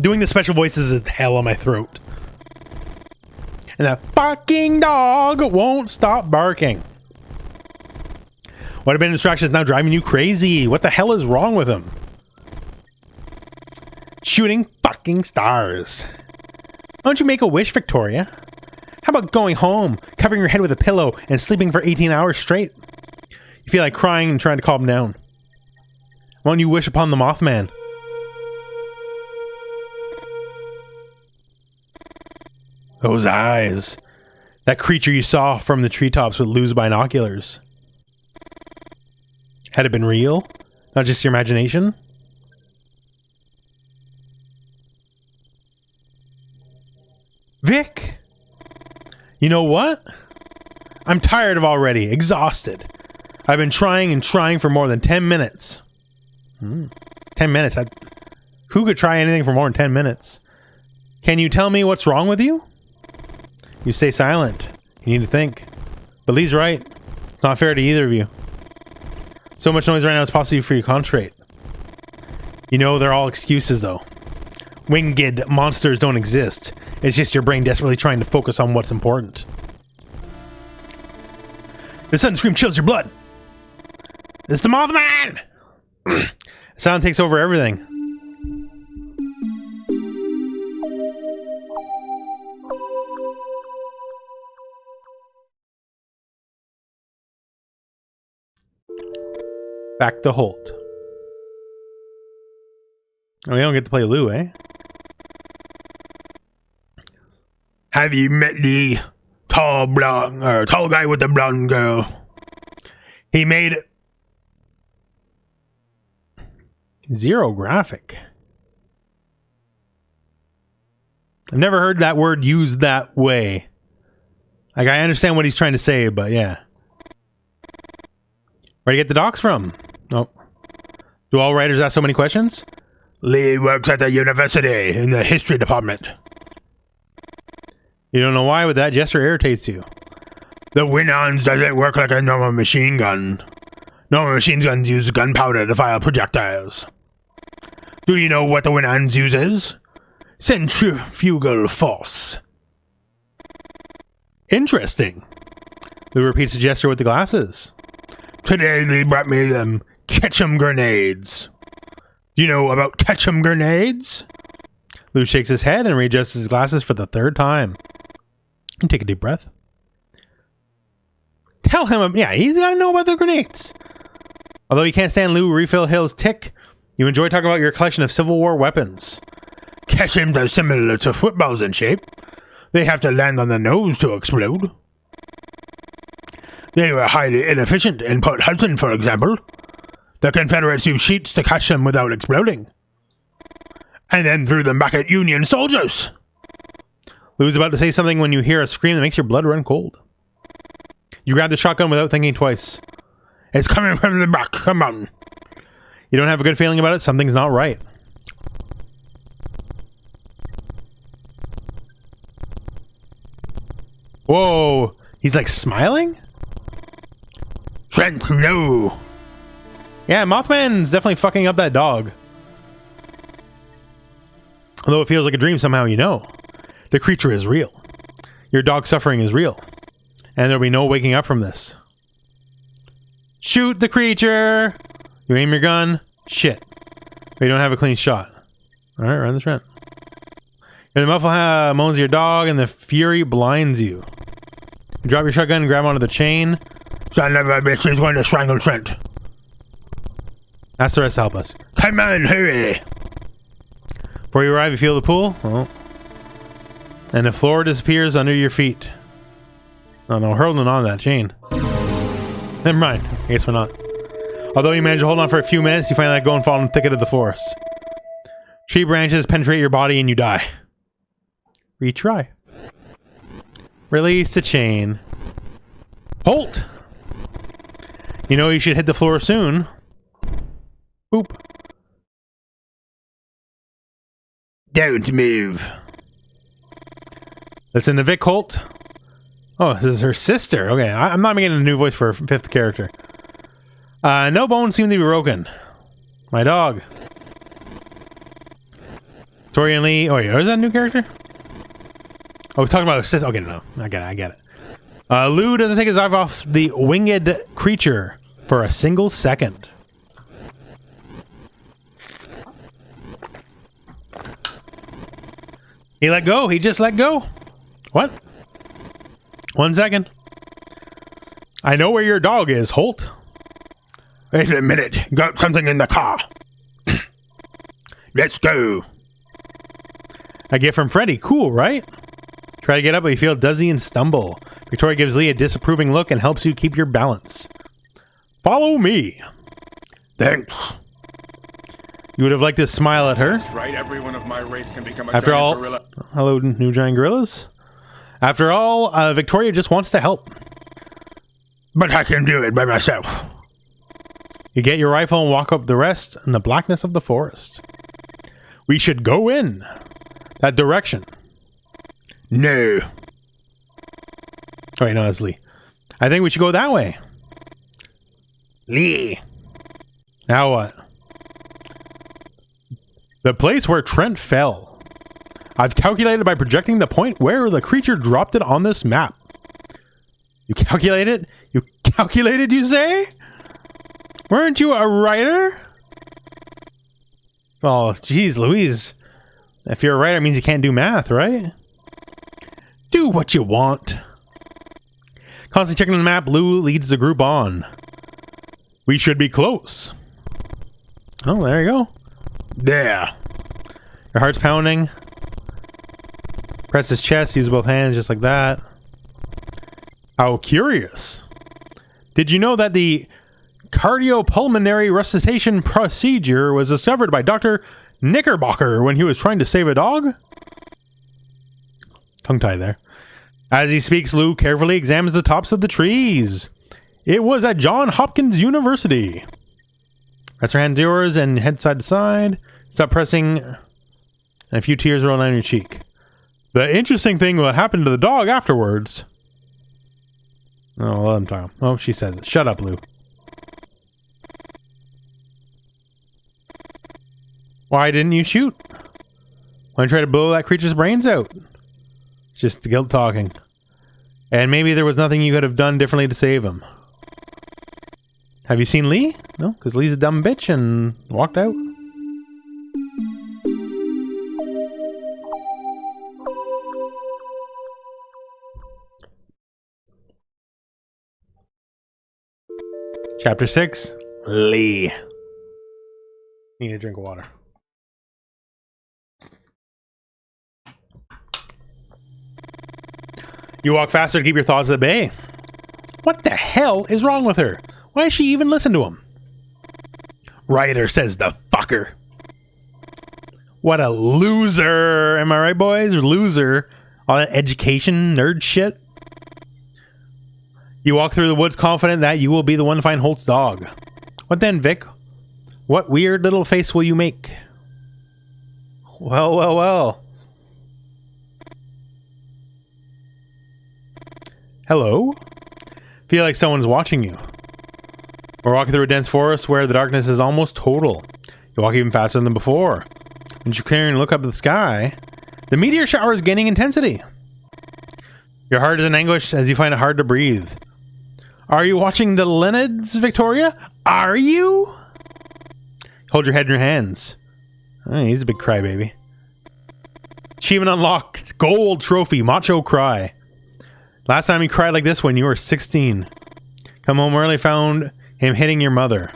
A: Doing the special voices is hell on my throat. And that fucking dog won't stop barking. What have been distractions now driving you crazy? What the hell is wrong with him? Shooting fucking stars. Why don't you make a wish, Victoria? How about going home, covering your head with a pillow, and sleeping for 18 hours straight? You feel like crying and trying to calm down. Why don't you wish upon the Mothman? Those eyes. That creature you saw from the treetops with Lou's binoculars. Had it been real? Not just your imagination? Vic! You know what? I'm tired of already. Exhausted. I've been trying and trying for more than 10 minutes. 10 minutes? Who could try anything for more than 10 minutes? Can you tell me what's wrong with you? You stay silent. You need to think. But Lee's right. It's not fair to either of you. So much noise right now is possible for you to concentrate. You know, they're all excuses, though. Winged monsters don't exist. It's just your brain desperately trying to focus on what's important. The sudden scream chills your blood. It's the Mothman! Sound takes over everything. Back to Holt. Oh, we don't get to play Lou, eh?
B: Have you met the tall guy with the blonde girl? He made
A: Zero graphic. I've never heard that word used that way. Like, I understand what he's trying to say, but yeah. Where'd you get the docs from? Oh. Do all writers ask so many questions?
B: Lee works at the university in the history department.
A: You don't know why, but that gesture irritates you.
B: The Wind-Ons doesn't work like a normal machine gun. Normal machine guns use gunpowder to fire projectiles. Do you know what the Wind-Ons uses? Centrifugal force.
A: Interesting. Lou repeats the gesture with the glasses.
B: Today they brought me them Ketchum grenades. Do you know about Ketchum grenades?
A: Lou shakes his head and readjusts his glasses for the third time. And take a deep breath. Tell him, yeah, he's got to know about the grenades. Although you can't stand Lou Refill Hill's tick, you enjoy talking about your collection of Civil War weapons.
B: Ketchums are similar to footballs in shape. They have to land on the nose to explode. They were highly inefficient in Port Hudson, for example. The Confederates used sheets to catch them without exploding. And then threw them back at Union soldiers.
A: Lou's about to say something when you hear a scream that makes your blood run cold. You grab the shotgun without thinking twice.
B: It's coming from the back. Come on.
A: You don't have a good feeling about it. Something's not right. Whoa. He's like smiling?
B: Trent, no.
A: Yeah, Mothman's definitely fucking up that dog. Although it feels like a dream somehow, you know. The creature is real. Your dog's suffering is real. And there'll be no waking up from this. Shoot the creature! You aim your gun. Shit. But you don't have a clean shot. Alright, run the Trent. And the muffle moans your dog and the fury blinds you. You drop your shotgun and grab onto the chain.
B: Son of a bitch is going to strangle Trent.
A: Ask the rest to help us.
B: Come on, hurry!
A: Before you arrive, you feel the pool. Oh. And the floor disappears under your feet. Oh no, holding on to that chain. Never mind. I guess we're not. Although you manage to hold on for a few minutes, you finally let go and fall in the thicket of the forest. Tree branches penetrate your body and you die. Retry. Release the chain. Halt! You know you should hit the floor soon. Boop.
B: Don't move.
A: Listen to Vic Holt. Oh, this is her sister. Okay, I'm not making a new voice for a fifth character. No bones seem to be broken. My dog. Tori and Lee. Oh, yeah, is that a new character? Oh, we're talking about her sister. Okay, no. I get it. Lou doesn't take his eye off the winged creature for a single second. He let go. He just let go. What? 1 second. I know where your dog is, Holt.
B: Wait a minute. Got something in the car. Let's go.
A: A gift from Freddy. Cool, right? Try to get up, but you feel dizzy and stumble. Victoria gives Lee a disapproving look and helps you keep your balance. Follow me.
B: Thanks.
A: You would have liked to smile at her.
C: That's right, everyone of my race can become a
A: After all,
C: gorilla.
A: Hello, new giant gorillas. After all, Victoria just wants to help.
B: But I can do it by myself.
A: You get your rifle and walk up the rest in the blackness of the forest. We should go in that direction.
B: No.
A: Oh, wait, no, that's Lee. I think we should go that way.
B: Lee.
A: Now what? The place where Trent fell. I've calculated by projecting the point where the creature dropped it on this map. You calculate it? You calculated, you say? Weren't you a writer? Oh, geez, Louise. If you're a writer, it means you can't do math, right? Do what you want. Constantly checking the map, Lou leads the group on. We should be close. Oh, there you go.
B: There.
A: Your heart's pounding. Press his chest, use both hands just like that. How curious. Did you know that the cardiopulmonary resuscitation procedure was discovered by Dr. Knickerbocker when he was trying to save a dog? Tongue tie there. As he speaks, Lou carefully examines the tops of the trees. It was at Johns Hopkins University. Press your hand to yours and head side to side. Stop pressing, and a few tears roll down your cheek. The interesting thing what happened to the dog afterwards. Oh, let him talk. Oh, she says it. Shut up, Lou. Why didn't you shoot? Why try to blow that creature's brains out? It's just the guilt talking. And maybe there was nothing you could have done differently to save him. Have you seen Lee? No, because Lee's a dumb bitch and walked out. Chapter 6. Lee. Need a drink of water. You walk faster to keep your thoughts at bay. What the hell is wrong with her? Why does she even listen to him? Writer, says the fucker. What a loser. Am I right, boys? Loser. All that education, nerd shit. You walk through the woods confident that you will be the one to find Holt's dog. What then, Vic? What weird little face will you make? Well, well, well. Hello? Feel like someone's watching you. We're walking through a dense forest where the darkness is almost total. You walk even faster than before. When you turn and look up at the sky, the meteor shower is gaining intensity. Your heart is in anguish as you find it hard to breathe. Are you watching the Leonids, Victoria? Are you? Hold your head in your hands. Oh, he's a big crybaby. Achievement unlocked. Gold trophy. Macho cry. Last time you cried like this when you were 16. Come home early, found him hitting your mother.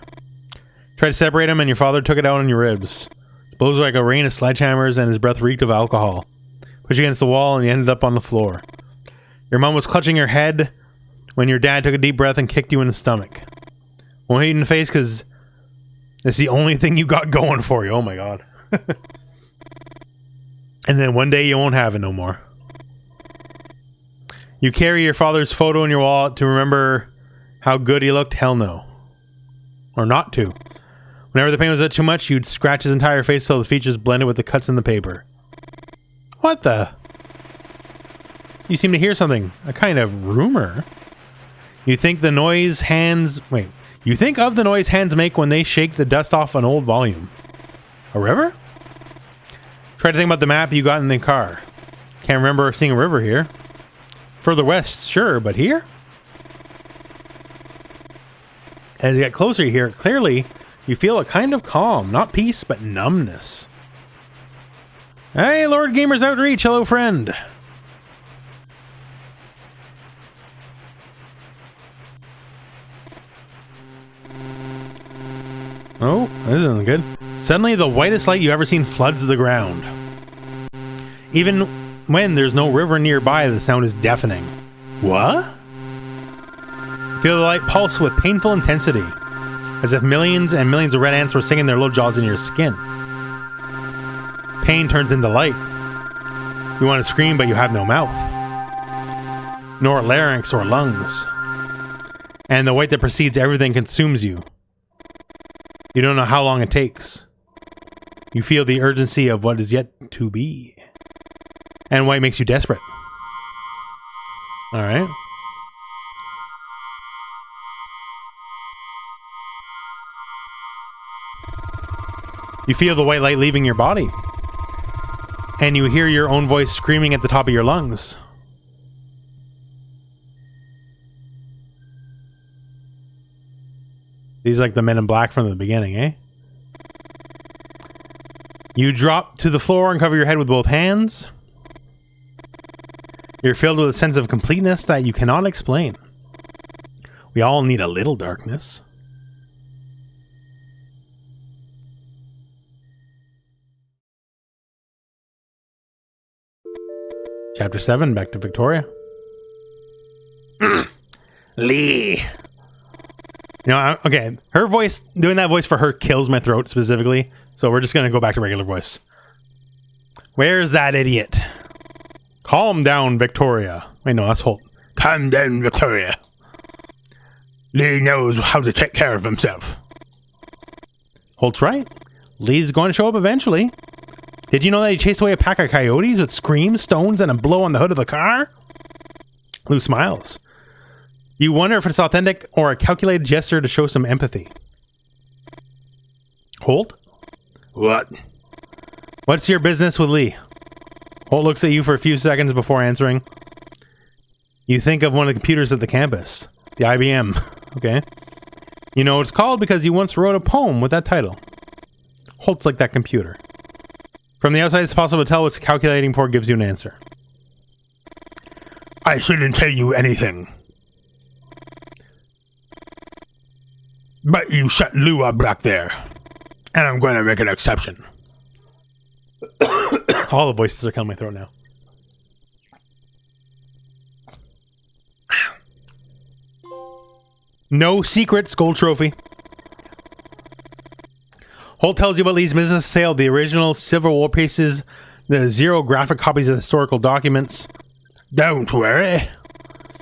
A: Tried to separate him and your father took it out on your ribs. It blows like a rain of sledgehammers and his breath reeked of alcohol. Pushed you against the wall and you ended up on the floor. Your mom was clutching your head when your dad took a deep breath and kicked you in the stomach. Won't hit you in the face because it's the only thing you got going for you. Oh my god. And then one day you won't have it no more. You carry your father's photo in your wallet to remember how good he looked? Hell no. Or not to. Whenever the pain was too much, you'd scratch his entire face so the features blended with the cuts in the paper. What the? You seem to hear something. A kind of rumor. You think the noise hands... Wait. You think of the noise hands make when they shake the dust off an old volume. A river? Try to think about the map you got in the car. Can't remember seeing a river here. Further west, sure, but here? As you get closer here, clearly you feel a kind of calm. Not peace, but numbness. Hey, Lord Gamer's Outreach. Hello, friend. Oh, this isn't good. Suddenly, the whitest light you've ever seen floods the ground. Even when there's no river nearby, the sound is deafening. What? Feel the light pulse with painful intensity, as if millions and millions of red ants were sinking their little jaws in your skin. Pain turns into light. You want to scream, but you have no mouth, nor larynx or lungs. And the white that precedes everything consumes you. You don't know how long it takes. You feel the urgency of what is yet to be. And white makes you desperate. Alright. You feel the white light leaving your body. And you hear your own voice screaming at the top of your lungs. These like the Men in Black from the beginning, eh? You drop to the floor and cover your head with both hands. You're filled with a sense of completeness that you cannot explain. We all need a little darkness. Chapter 7, back to Victoria. Lee. You know, okay, her voice, doing that voice for her kills my throat specifically, so we're just going to go back to regular voice. Where's that idiot? Calm down, Victoria. Wait, no, that's Holt.
B: Calm down, Victoria. Lee knows how to take care of himself.
A: Holt's right. Lee's going to show up eventually. Did you know that he chased away a pack of coyotes with screams, stones, and a blow on the hood of the car? Lou smiles. You wonder if it's authentic or a calculated gesture to show some empathy. Holt?
B: What?
A: What's your business with Lee? Holt looks at you for a few seconds before answering. You think of one of the computers at the campus. The IBM. Okay. You know what it's called because you once wrote a poem with that title. Holt's like that computer. From the outside, it's possible to tell what's calculating before it gives you an answer.
B: I shouldn't tell you anything. But you shut Lou up back there. And I'm going to make an exception.
A: All the voices are coming my throat now. No secrets, gold trophy. Holt tells you about Lee's business sale, the original Civil War pieces, the 0 graphic copies of historical documents.
B: Don't worry.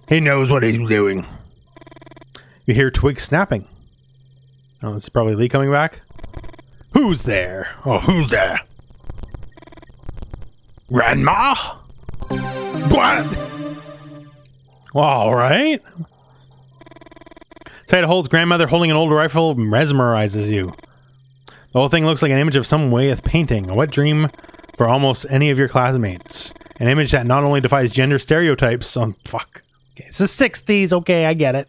B: He knows what he's doing.
A: You hear twigs snapping. Oh, this is probably Lee coming back. Who's there?
B: Oh, who's there? Grandma? What?
A: All right. Sight of Holt's grandmother holding an old rifle mesmerizes you. The whole thing looks like an image of some way of painting, a wet dream for almost any of your classmates. An image that not only defies gender stereotypes, fuck. Okay, it's the 60s, okay, I get it.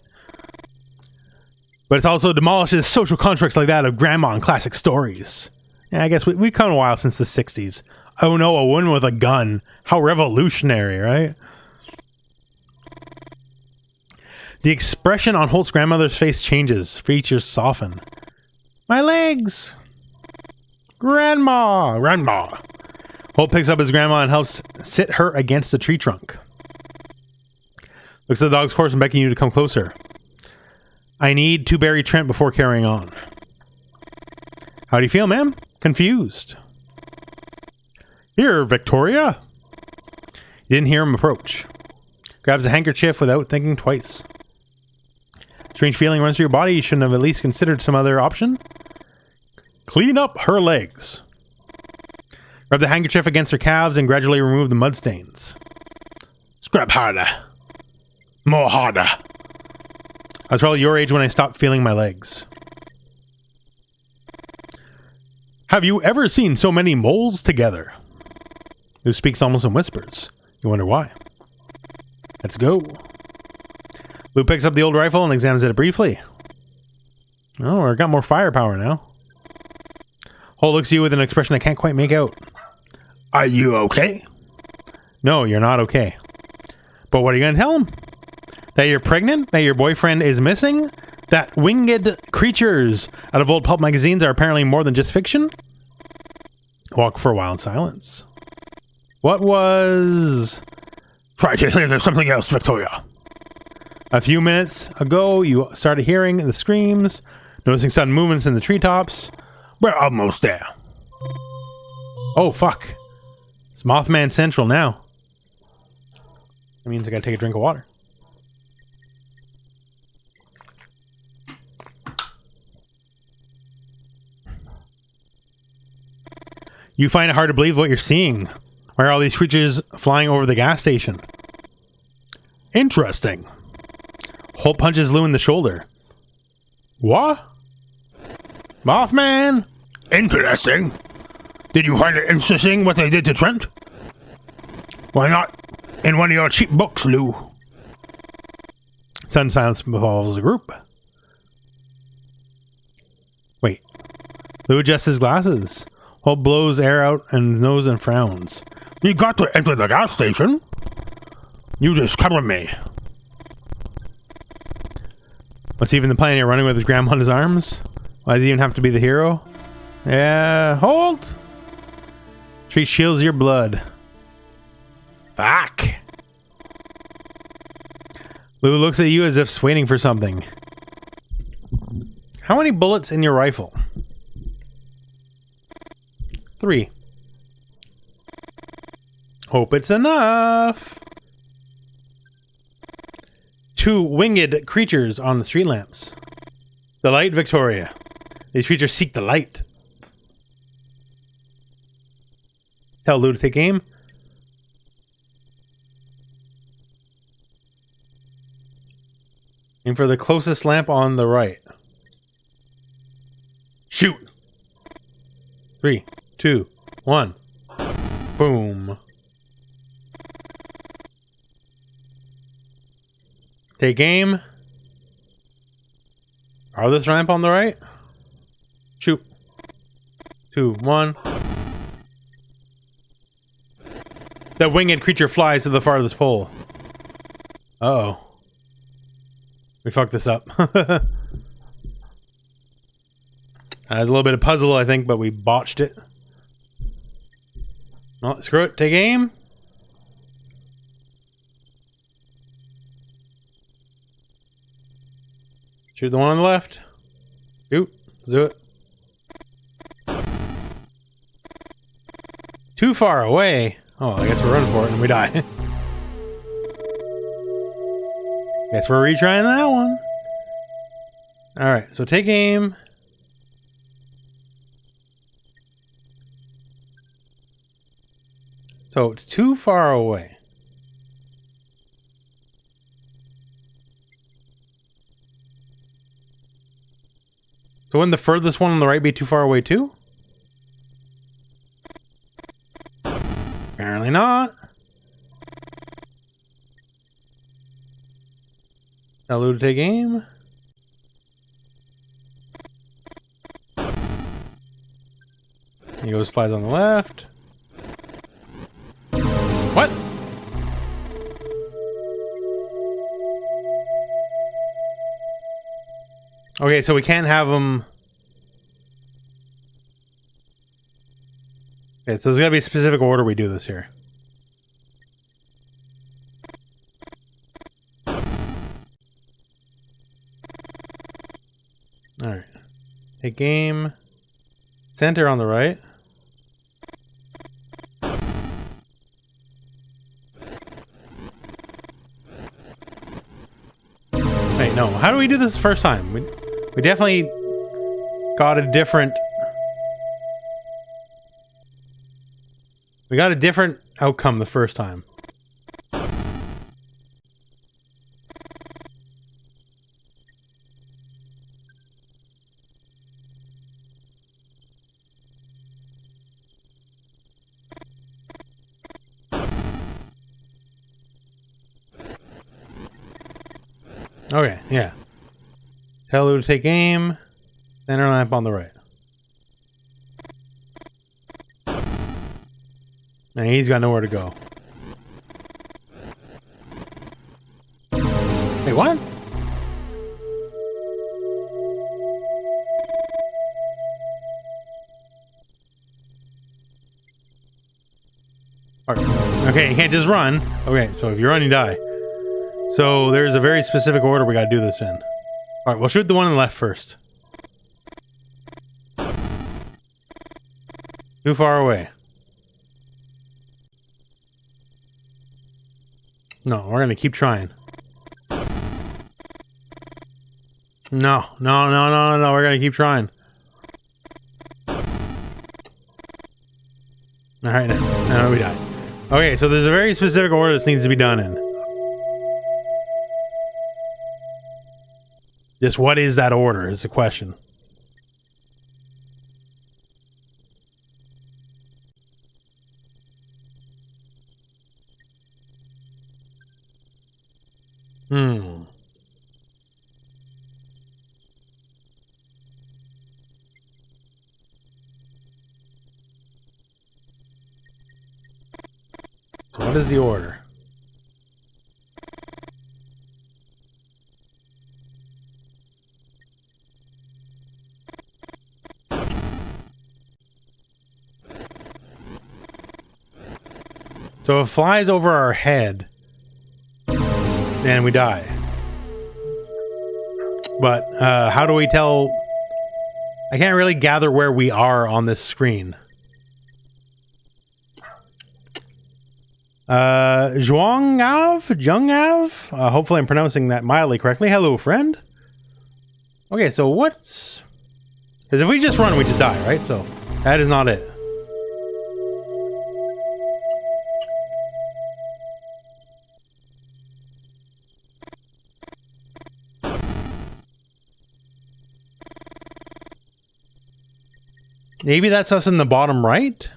A: But it also demolishes social constructs like that of grandma and classic stories. Yeah, I guess we've come a while since the 60s. Oh no, a woman with a gun. How revolutionary, right? The expression on Holt's grandmother's face changes. Features soften. My legs! Grandma!
B: Grandma.
A: Holt picks up his grandma and helps sit her against the tree trunk. Looks at the dog's corpse and beckoning you to come closer. I need to bury Trent before carrying on. How do you feel, ma'am? Confused. Here, Victoria. You didn't hear him approach. Grabs a handkerchief without thinking twice. Strange feeling runs through your body. You shouldn't have at least considered some other option. Clean up her legs. Rub the handkerchief against her calves and gradually remove the mud stains.
B: Scrub harder. More harder.
A: I was probably your age when I stopped feeling my legs. Have you ever seen so many moles together? Who speaks almost in whispers. You wonder why. Let's go. Lou picks up the old rifle and examines it briefly. Oh, we've got more firepower now. Holt looks at you with an expression I can't quite make out.
B: Are you okay?
A: No, you're not okay. But what are you going to tell him? That you're pregnant? That your boyfriend is missing? That winged creatures out of old pulp magazines are apparently more than just fiction? Walk for a while in silence. What was...
B: Try to think of something else, Victoria.
A: A few minutes ago, you started hearing the screams, noticing sudden movements in the treetops.
B: We're almost there.
A: Oh, fuck. It's Mothman Central now. That means I gotta take a drink of water. You find it hard to believe what you're seeing. Why are all these creatures flying over the gas station? Interesting. Holt punches Lou in the shoulder. What? Mothman?
B: Interesting. Did you find it interesting what they did to Trent? Why not in one of your cheap books, Lou?
A: Sudden silence befalls the group. Lou adjusts his glasses. Holt blows air out in his nose and frowns.
B: You got to enter the gas station. You just come with me.
A: What's even the plan here? Running with his grandma on his arms? Why does he even have to be the hero? Yeah, Holt! Tree chills your blood. Fuck! Lou looks at you as if waiting for something. How many bullets in your rifle? 3. Hope it's enough. 2 winged creatures on the street lamps. The light, Victoria. These creatures seek the light. Tell Lou to take aim. Aim for the closest lamp on the right. Shoot! 3, 2, 1. Boom. Take aim. Farthest ramp on the right. Shoot. 2, 1. The winged creature flies to the farthest pole. Uh-oh. We fucked this up. There's a little bit of puzzle, I think, but we botched it. Oh, screw it. Take aim. Shoot the one on the left. Shoot. Do it. Too far away. Oh, I guess we're running for it and we die. Guess we're retrying that one. Alright, so take aim. So it's too far away. So wouldn't the furthest one on the right be too far away too? Apparently not. Tell Lou to take aim. He goes, flies on the left. What? Okay, so we can't have them. Okay, so there's gotta be a specific order we do this here. Alright. Take aim. Center on the right. Wait, no. How do we do this first time? We definitely got a different... We got a different outcome the first time. Okay, yeah. Tell Lou to take aim. Center lamp on the right. And he's got nowhere to go. Wait, what? Okay, you can't just run. Okay, so if you run, you die. So there's a very specific order we gotta do this in. Alright, we'll shoot the one on the left first. Too far away. No, we're gonna keep trying. No, we're gonna keep trying. Alright, no, we died. Okay, so there's a very specific order this needs to be done in. Just what is that order is the question. What is the order? So if it flies over our head, then we die. But how do we tell? I can't really gather where we are on this screen. Jung'av? Hopefully I'm pronouncing that mildly correctly. Hello, friend. Okay, so what's... Because if we just run, we just die, right? So that is not it. Maybe that's us in the bottom right?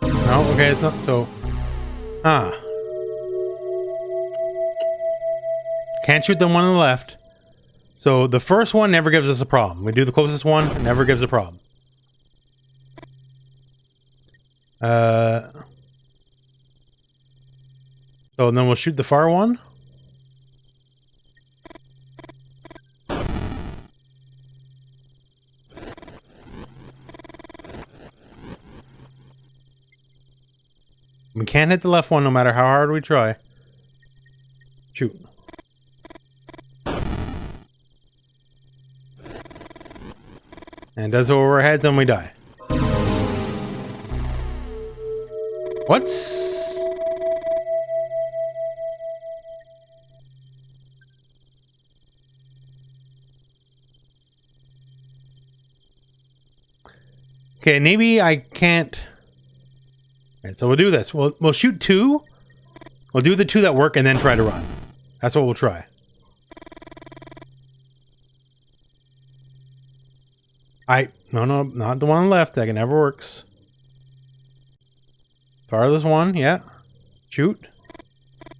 A: No, okay, it's not so. Can't shoot the one on the left. So the first one never gives us a problem. We do the closest one, it never gives a problem. So then we'll shoot the far one. We can't hit the left one no matter how hard we try. Shoot. And does it over our heads, then we die. What's... Okay, maybe I can't... Alright, so we'll do this. We'll shoot two. We'll do the two that work and then try to run. That's what we'll try. No, not the one on the left. That never works. Farthest one, yeah. Shoot.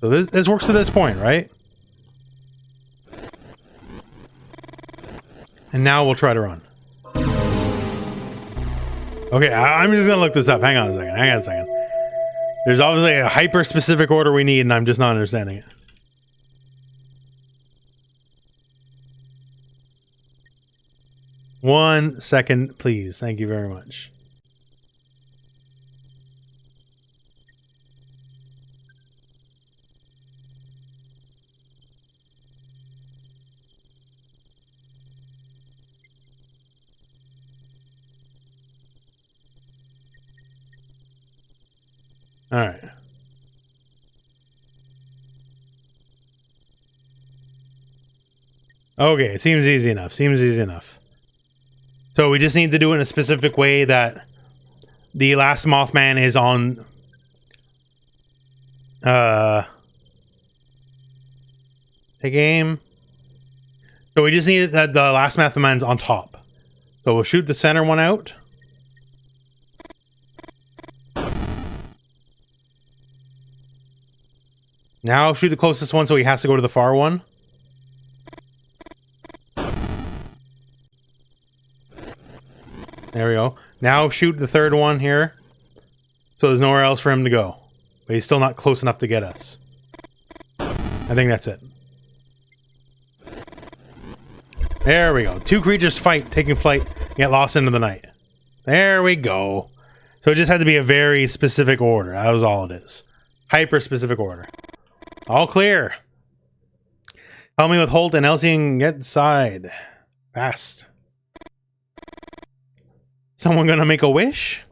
A: So this works to this point, right? And now we'll try to run. Okay, I'm just gonna look this up. Hang on a second. There's obviously a hyper-specific order we need, and I'm just not understanding it. One second, please. Thank you very much. All right. Okay, seems easy enough. So we just need to do it in a specific way that the last Mothman is on the game. So we just need that the last Mothman's on top. So we'll shoot the center one out. Now shoot the closest one so he has to go to the far one. There we go. Now shoot the third one here. So there's nowhere else for him to go. But he's still not close enough to get us. I think that's it. There we go. Two creatures fight, taking flight, get lost into the night. There we go. So it just had to be a very specific order. That was all it is. Hyper specific order. All clear. Help me with Holt and Elsie and get inside. Fast. Someone gonna make a wish?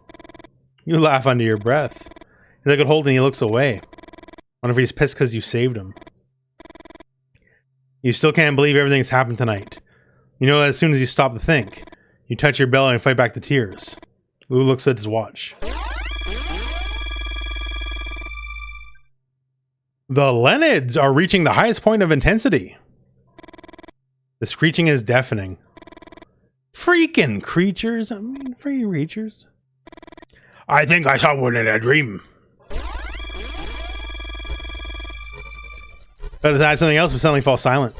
A: You laugh under your breath. You look at Holt and he looks away. Wonder if he's pissed because you saved him. You still can't believe everything's happened tonight. You know, as soon as you stop to think, you touch your belly and fight back the tears. Lou looks at his watch. The Leonids are reaching the highest point of intensity. The screeching is deafening. Freaking creatures! I mean, freaking creatures.
B: I think I saw one in a dream.
A: But to add something else, but suddenly fall silent.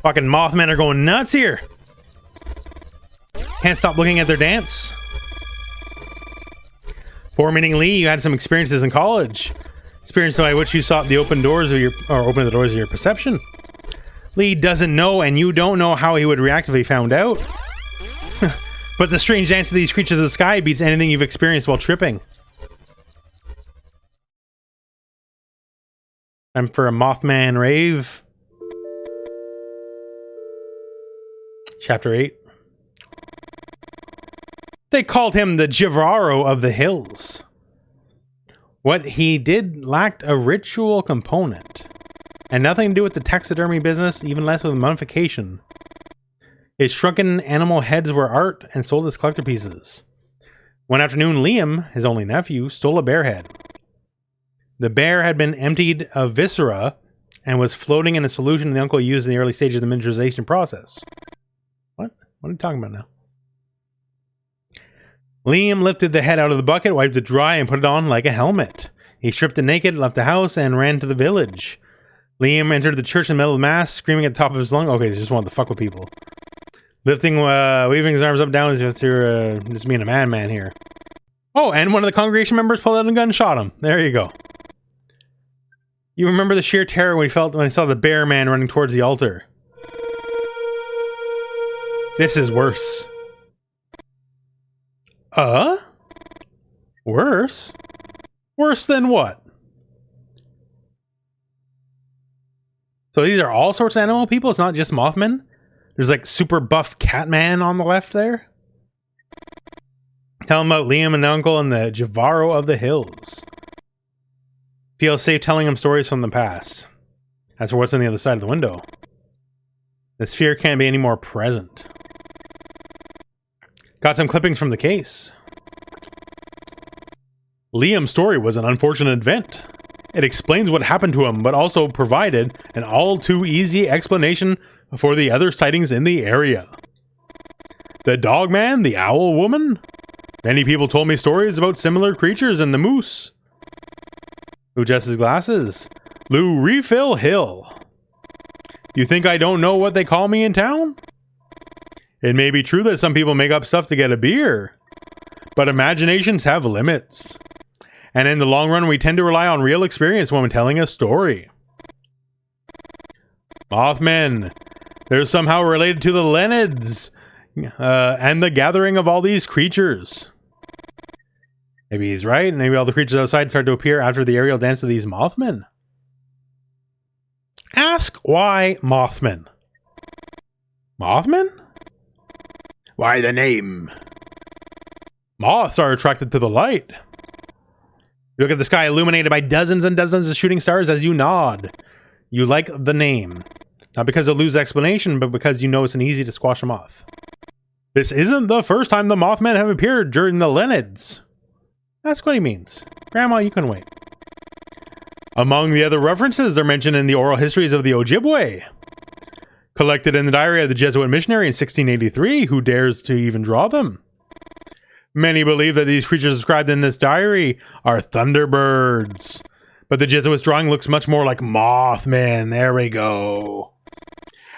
A: Fucking Mothmen are going nuts here. Can't stop looking at their dance. Before meeting Lee, you had some experiences in college. Experiences by which you sought the open doors of your, or open the doors of your perception. Lee doesn't know, and you don't know how he would react if he found out. But the strange dance of these creatures of the sky beats anything you've experienced while tripping. Time for a Mothman rave. Chapter 8. They called him the Jivaro of the Hills. What he did lacked a ritual component, and nothing to do with the taxidermy business, even less with mummification. His shrunken animal heads were art and sold as collector pieces. One afternoon, Liam, his only nephew, stole a bear head. The bear had been emptied of viscera and was floating in a solution the uncle used in the early stage of the miniaturization process. What? What are you talking about now? Liam lifted the head out of the bucket, wiped it dry, and put it on like a helmet. He stripped it naked, left the house, and ran to the village. Liam entered the church in the middle of the mass, screaming at the top of his lungs. Okay, he just wanted to fuck with people. Waving his arms up and down as if you're just being a madman here. Oh, and one of the congregation members pulled out a gun and shot him. There you go. You remember the sheer terror when he saw the bear man running towards the altar. This is worse. Worse? Worse than what? So these are all sorts of animal people? It's not just Mothmen? There's like super buff Catman on the left there? Tell him about Liam and the uncle and the Jivaro of the Hills. Feel safe telling him stories from the past. As for what's on the other side of the window, this fear can't be any more present. Got some clippings from the case. Liam's story was an unfortunate event. It explains what happened to him, but also provided an all-too-easy explanation for the other sightings in the area. The dog man, the owl woman. Many people told me stories about similar creatures in the moose. Who adjusts his glasses? Lou Refill Hill. You think I don't know what they call me in town? It may be true that some people make up stuff to get a beer, but imaginations have limits. And in the long run, we tend to rely on real experience when telling a story. Mothmen. They're somehow related to the Leonids and the gathering of all these creatures. Maybe he's right. Maybe all the creatures outside start to appear after the aerial dance of these Mothmen. Ask why Mothmen. Mothmen?
B: Why the name?
A: Moths are attracted to the light. You look at the sky illuminated by dozens and dozens of shooting stars as you nod. You like the name. Not because it loses explanation, but because you know it's an easy to squash them off. This isn't the first time the Mothmen have appeared during the Leonids. That's what he means. Grandma, you can wait. Among the other references, they're mentioned in the oral histories of the Ojibwe. Collected in the diary of the Jesuit missionary in 1683, who dares to even draw them? Many believe that these creatures described in this diary are thunderbirds. But the Jesuit's drawing looks much more like Mothmen. There we go.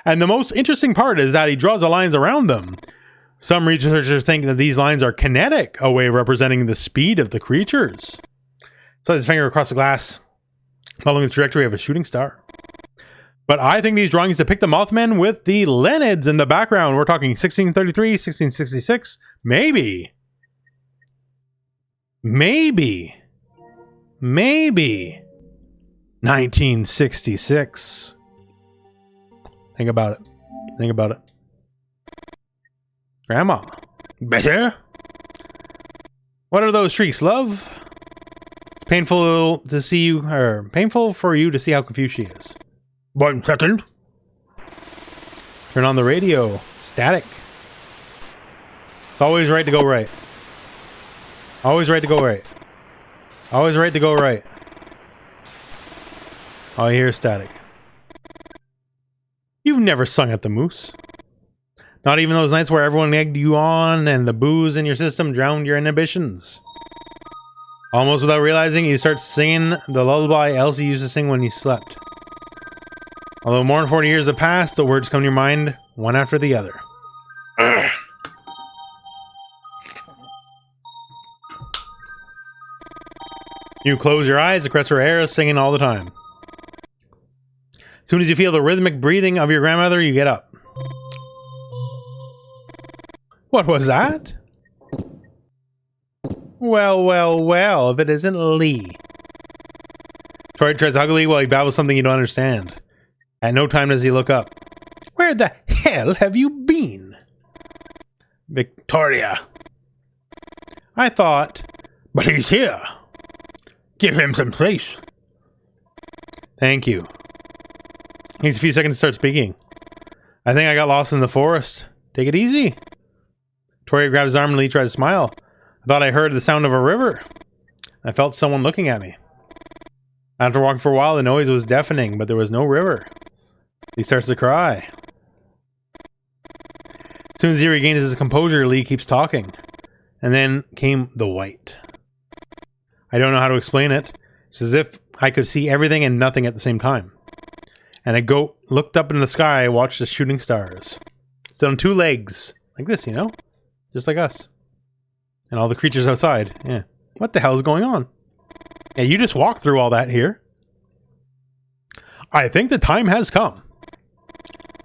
A: And the most interesting part is that he draws the lines around them. Some researchers think that these lines are kinetic, a way of representing the speed of the creatures. Slides his finger across the glass, following the trajectory of a shooting star. But I think these drawings depict the Mothmen with the Leonids in the background. We're talking 1633, 1666, maybe. Maybe 1966. Think about it. Think about it. Grandma.
B: Better?
A: What are those shrieks, love? It's painful to see you, or painful for you to see how confused she is.
B: 1 second.
A: Turn on the radio. Static. It's always right to go right. Always right to go right. Always right to go right. All I hear is static. You've never sung at the Moose. Not even those nights where everyone egged you on and the booze in your system drowned your inhibitions. Almost without realizing, you start singing the lullaby Elsie used to sing when you slept. Although more than 40 years have passed, the words come to your mind one after the other. You close your eyes, the caress her hair, singing all the time. As soon as you feel the rhythmic breathing of your grandmother, you get up. What was that? Well, well, well, if it isn't Lee. Troy tries to hug Lee while he babbles something you don't understand. At no time does he look up. Where the hell have you been? Victoria. I thought...
B: But he's here. Give him some space.
A: Thank you. Needs a few seconds to start speaking. I think I got lost in the forest. Take it easy. Victoria grabs his arm and Lee tries to smile. I thought I heard the sound of a river. I felt someone looking at me. After walking for a while, the noise was deafening, but there was no river. Lee starts to cry. As soon as he regains his composure, Lee keeps talking. And then came the white. I don't know how to explain it. It's as if I could see everything and nothing at the same time. And a goat looked up in the sky, watched the shooting stars. It's on two legs. Like this, you know? Just like us. And all the creatures outside. Yeah. What the hell is going on? Yeah, you just walked through all that here. I think the time has come.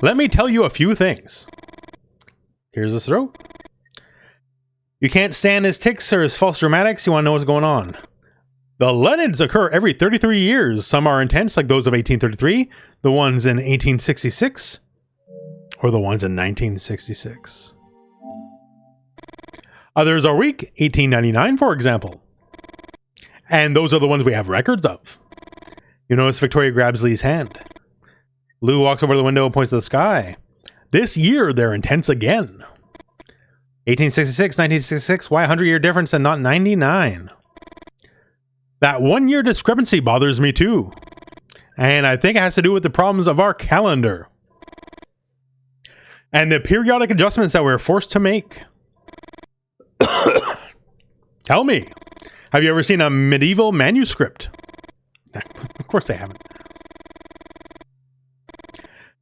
A: Let me tell you a few things. Here's his throat. You can't stand his tics or his false dramatics. You want to know what's going on. The Leonids occur every 33 years. Some are intense, like those of 1833. The ones in 1866. Or the ones in 1966. Others are weak, 1899 for example. And those are the ones we have records of. You notice Victoria grabs Lee's hand. Lou walks over to the window and points to the sky. This year they're intense again. 1866, 1966, why a 100-year difference and not 99? That 1 year discrepancy bothers me too. And I think it has to do with the problems of our calendar. And the periodic adjustments that we're forced to make. Tell me, have you ever seen a medieval manuscript? Of course they haven't.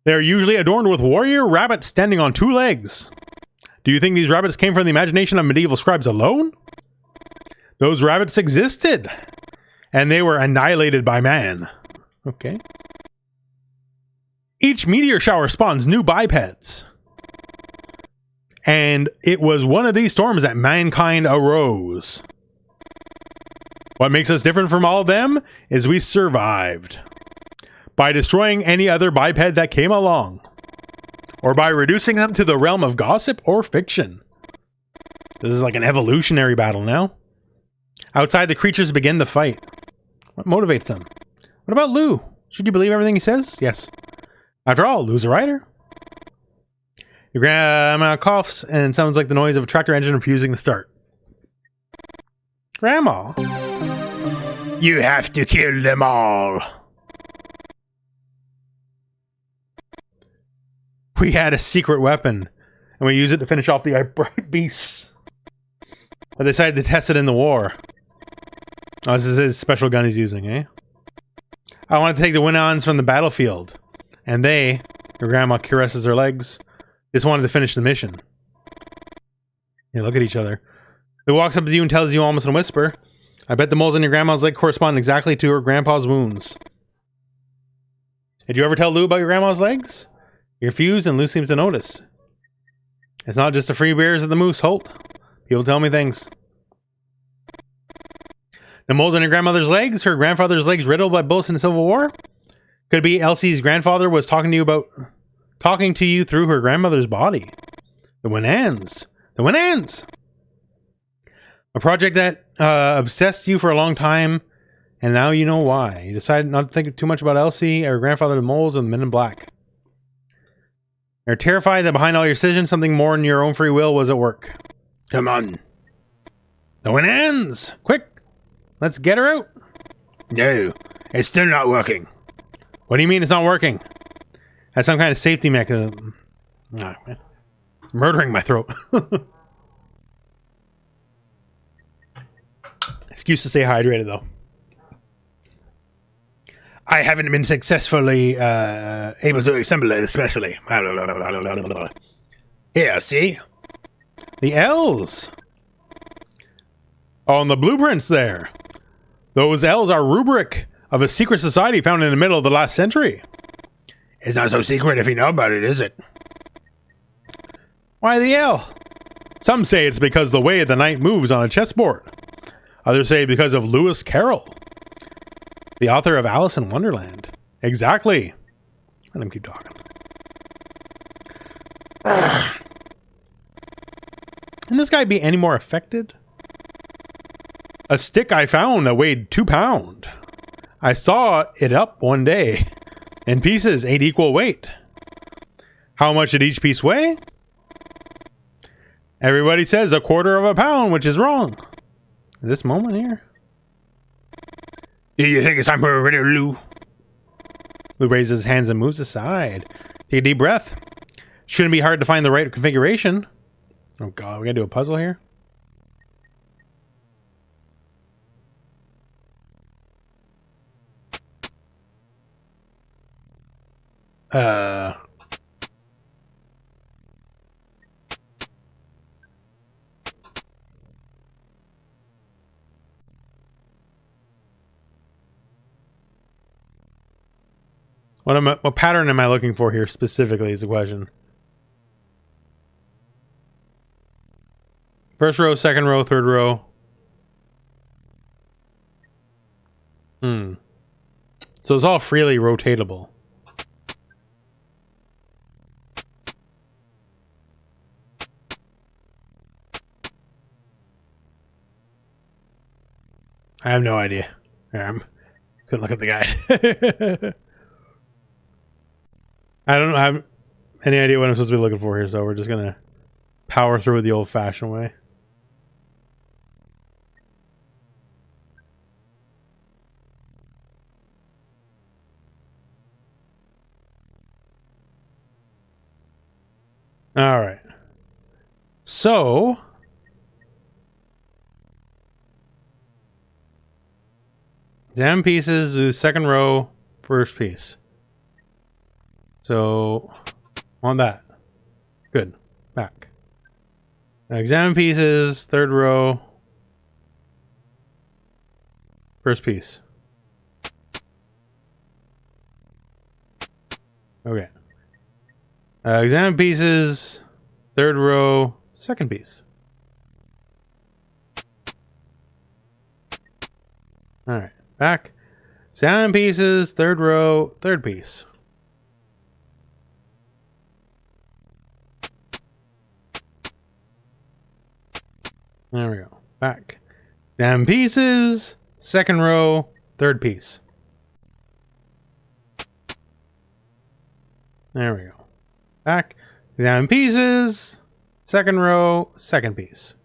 A: They're usually adorned with warrior rabbits standing on two legs. Do you think these rabbits came from the imagination of medieval scribes alone? Those rabbits existed, and they were annihilated by man. Okay. Each meteor shower spawns new bipeds. And it was one of these storms that mankind arose. What makes us different from all of them is we survived. By destroying any other biped that came along. Or by reducing them to the realm of gossip or fiction. This is like an evolutionary battle now. Outside, the creatures begin the fight. What motivates them? What about Lou? Should you believe everything he says? Yes. After all, Lou's a rider. Your grandma coughs and sounds like the noise of a tractor engine refusing to start. Grandma?
B: You have to kill them all.
A: We had a secret weapon, and we used it to finish off the bright beasts. I decided to test it in the war. Oh, this is his special gun he's using, eh? I wanted to take the Winons from the battlefield. And they, your grandma caresses her legs, just wanted to finish the mission. Yeah, look at each other. Who walks up to you and tells you almost in a whisper, I bet the moles on your grandma's leg correspond exactly to her grandpa's wounds. Did you ever tell Lou about your grandma's legs? You refuse, and Lou seems to notice. It's not just the free beers of the moose, Holt. People tell me things. The moles on your grandmother's legs? Her grandfather's legs riddled by bullets in the Civil War? Could it be Elsie's grandfather was talking to you through her grandmother's body? The Winans. The Winans! A project that obsessed you for a long time, and now you know why. You decided not to think too much about Elsie, or her grandfather, the moles, and the men in black. You're terrified that behind all your decisions, something more than your own free will was at work.
B: Come on.
A: The Winans! Quick! Let's get her out!
B: No, it's still not working.
A: What do you mean it's not working? That's some kind of safety mechanism. Oh, man. murdering my throat. Excuse to stay hydrated, though.
B: I haven't been successfully able to assemble it, especially. Here, see?
A: The L's. Oh, and the blueprints there. Those L's are rubric of a secret society found in the middle of the last century.
B: It's not so secret if you know about it, is it?
A: Why the L? Some say it's because the way the knight moves on a chessboard. Others say because of Lewis Carroll, the author of Alice in Wonderland. Exactly. Let him keep talking. Can this guy be any more affected? A stick I found that weighed 2 pounds. I saw it up one day, and pieces ain't equal weight. How much did each piece weigh? Everybody says 1/4 pound, which is wrong. At this moment here.
B: Do you think it's time for a riddle, Lou?
A: Lou raises his hands and moves aside. Take a deep breath. Shouldn't be hard to find the right configuration. Oh god, we're gonna do a puzzle here? What pattern am I looking for here specifically is the question. First row, second row, third row. So it's all freely rotatable. I have no idea. Here, I'm gonna look at the guide. I don't have any idea what I'm supposed to be looking for here, so we're just gonna power through the old-fashioned way. All right. So down pieces, do second row, first piece. So on that. Good. Back. Now examine pieces, third row, first piece. Okay. Examine pieces, third row, second piece. All right. Back. Examine pieces, third row, third piece. There we go. Back. Down pieces, second row, third piece. There we go. Back. Down pieces, second row, second piece.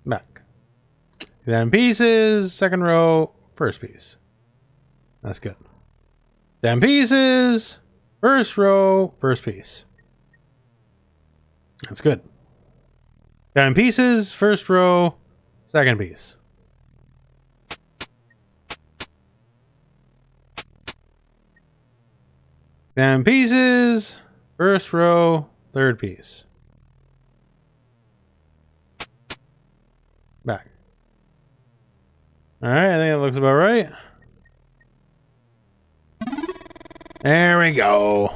A: Back. Down pieces, second row, first piece. That's good. Down pieces, first row, first piece. That's good. Down pieces, first row, second piece. Down pieces, first row, third piece. Back. Alright, I think that looks about right. There we go.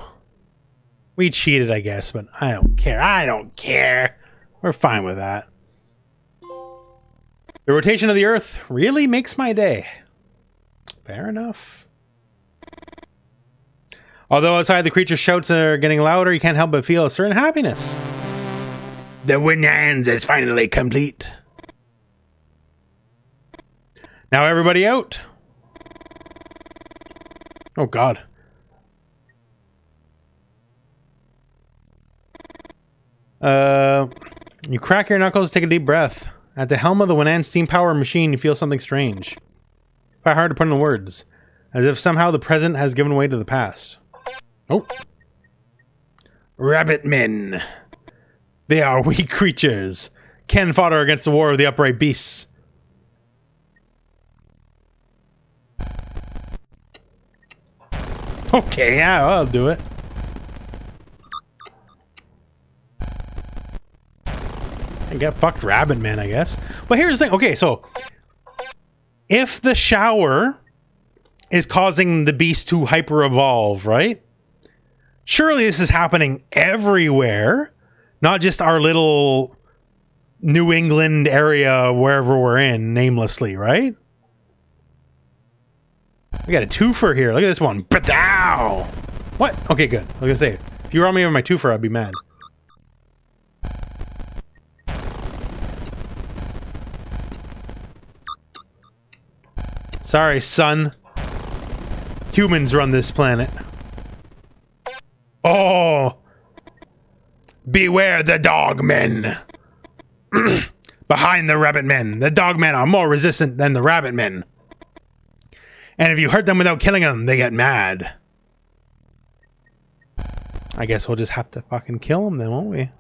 A: We cheated, I guess, but I don't care. I don't care. We're fine with that. The rotation of the Earth really makes my day. Fair enough. Although outside the creature's shouts are getting louder, you can't help but feel a certain happiness.
B: The Winans is finally complete.
A: Now everybody out. Oh god. You crack your knuckles, take a deep breath. At the helm of the Winan steam power machine, you feel something strange. Quite hard to put into words. As if somehow the present has given way to the past. Oh,
B: Rabbit men.
A: They are weak creatures. Cannon fodder against the war of the upright beasts. Okay, yeah, I'll do it. I get fucked rabbit man, I guess. But here's the thing. Okay, so if the shower is causing the beast to hyper evolve, right? Surely this is happening everywhere, not just our little New England area, wherever we're in, namelessly, right? We got a twofer here. Look at this one. Ba-dow! What? Okay, good. I was gonna say, if you were on me with my twofer, I'd be mad. Sorry, son. Humans run this planet.
B: Oh! Beware the dog men. Behind the rabbit men. The dog men are more resistant than the rabbit men. And if you hurt them without killing them, they get mad.
A: I guess we'll just have to fucking kill them then, won't we?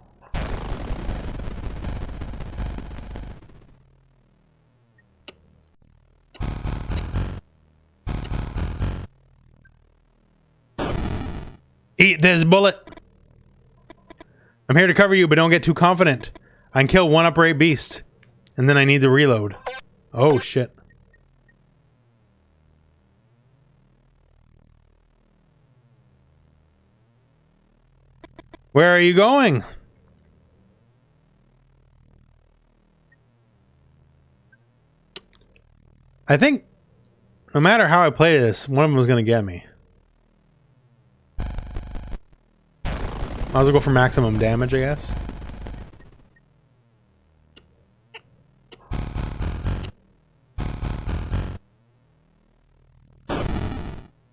B: Eat this bullet.
A: I'm here to cover you, but don't get too confident. I can kill one upright beast. And then I need to reload. Oh, shit. Where are you going? I think no matter how I play this, one of them was going to get me. Might as well go for maximum damage, I guess.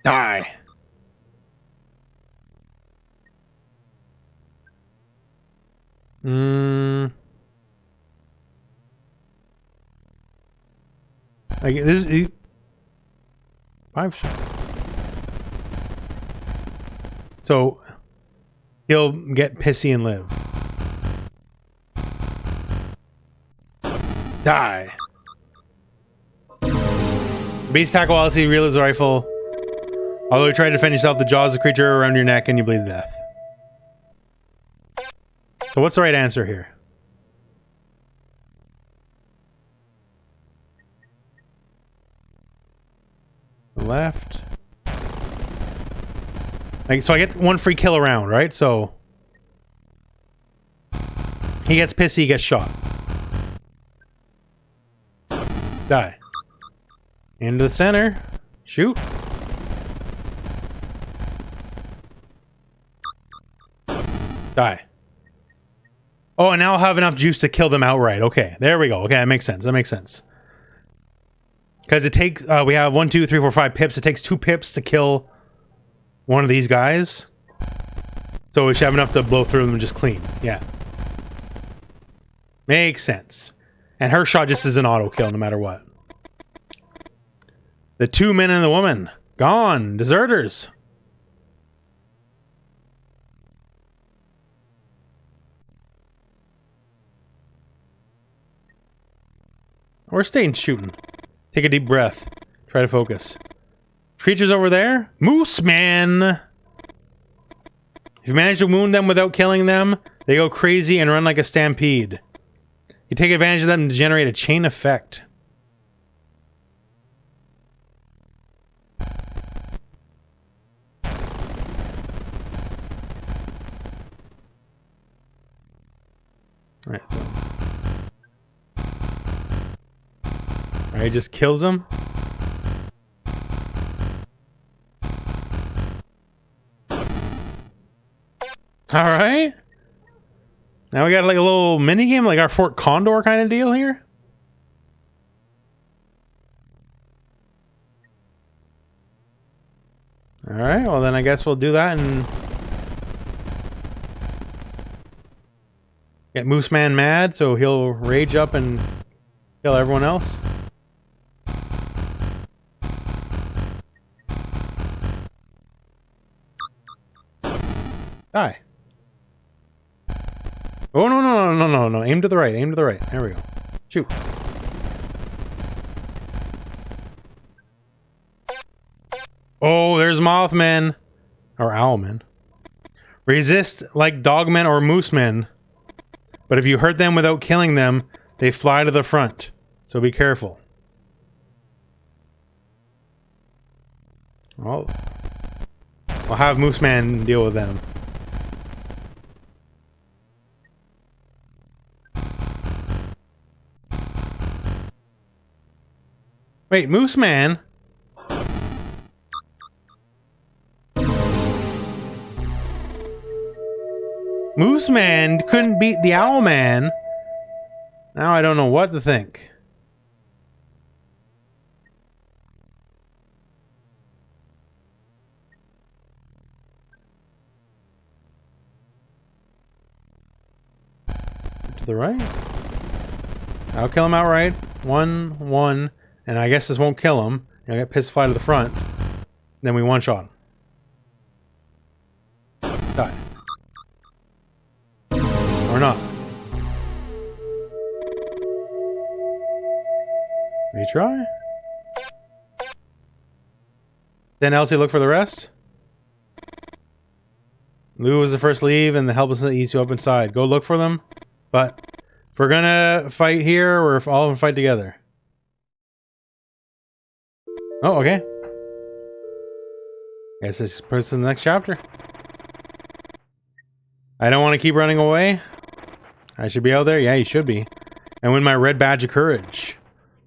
B: Die.
A: Like this is 5 shots. So he'll get pissy and live.
B: Die.
A: Beast tackle while he reels his rifle. Although he tried to finish off the jaws of the creature around your neck and you bleed to death. So what's the right answer here? The left. Like, so I get one free kill around, right? So he gets pissy, he gets shot. Die. Into the center. Shoot. Die. Oh, and now I'll have enough juice to kill them outright. Okay, there we go. Okay, that makes sense. That makes sense. Because it takes, we have 1, 2, 3, 4, 5 pips. It takes 2 pips to kill one of these guys. So we should have enough to blow through them just clean. Yeah. Makes sense. And her shot just is an auto kill no matter what. The 2 men and the woman. Gone. Deserters. We're staying shooting. Take a deep breath. Try to focus. Creatures over there? Mothman! If you manage to wound them without killing them, they go crazy and run like a stampede. You take advantage of them to generate a chain effect. Alright, so... Alright, just kills them. Alright. Now we got like a little mini game, like our Fort Condor kind of deal here. Alright, well then I guess we'll do that and get Mooseman mad so he'll rage up and kill everyone else. Die. Oh, no, no, no, no, no, no. Aim to the right. Aim to the right. There we go. Shoot. Oh, there's Mothmen. Or Owlmen. Resist like Dogmen or Moosemen. But if you hurt them without killing them, they fly to the front. So be careful. Oh. I'll have Mooseman deal with them. Wait, Mooseman? Mooseman couldn't beat the Owlman. Now I don't know what to think. To the right. I'll kill him outright. 1-1. And I guess this won't kill him. I'll get pissed fly to the front. Then we one-shot him. Die. Or not. Retry? Then Elsie look for the rest? Lou was the first to leave and the helplessness eats you up inside. Go look for them. But if we're gonna fight here, or if all of them fight together. Oh, okay. Guess this puts in the next chapter. I don't want to keep running away. I should be out there? Yeah, you should be. And win my Red Badge of Courage.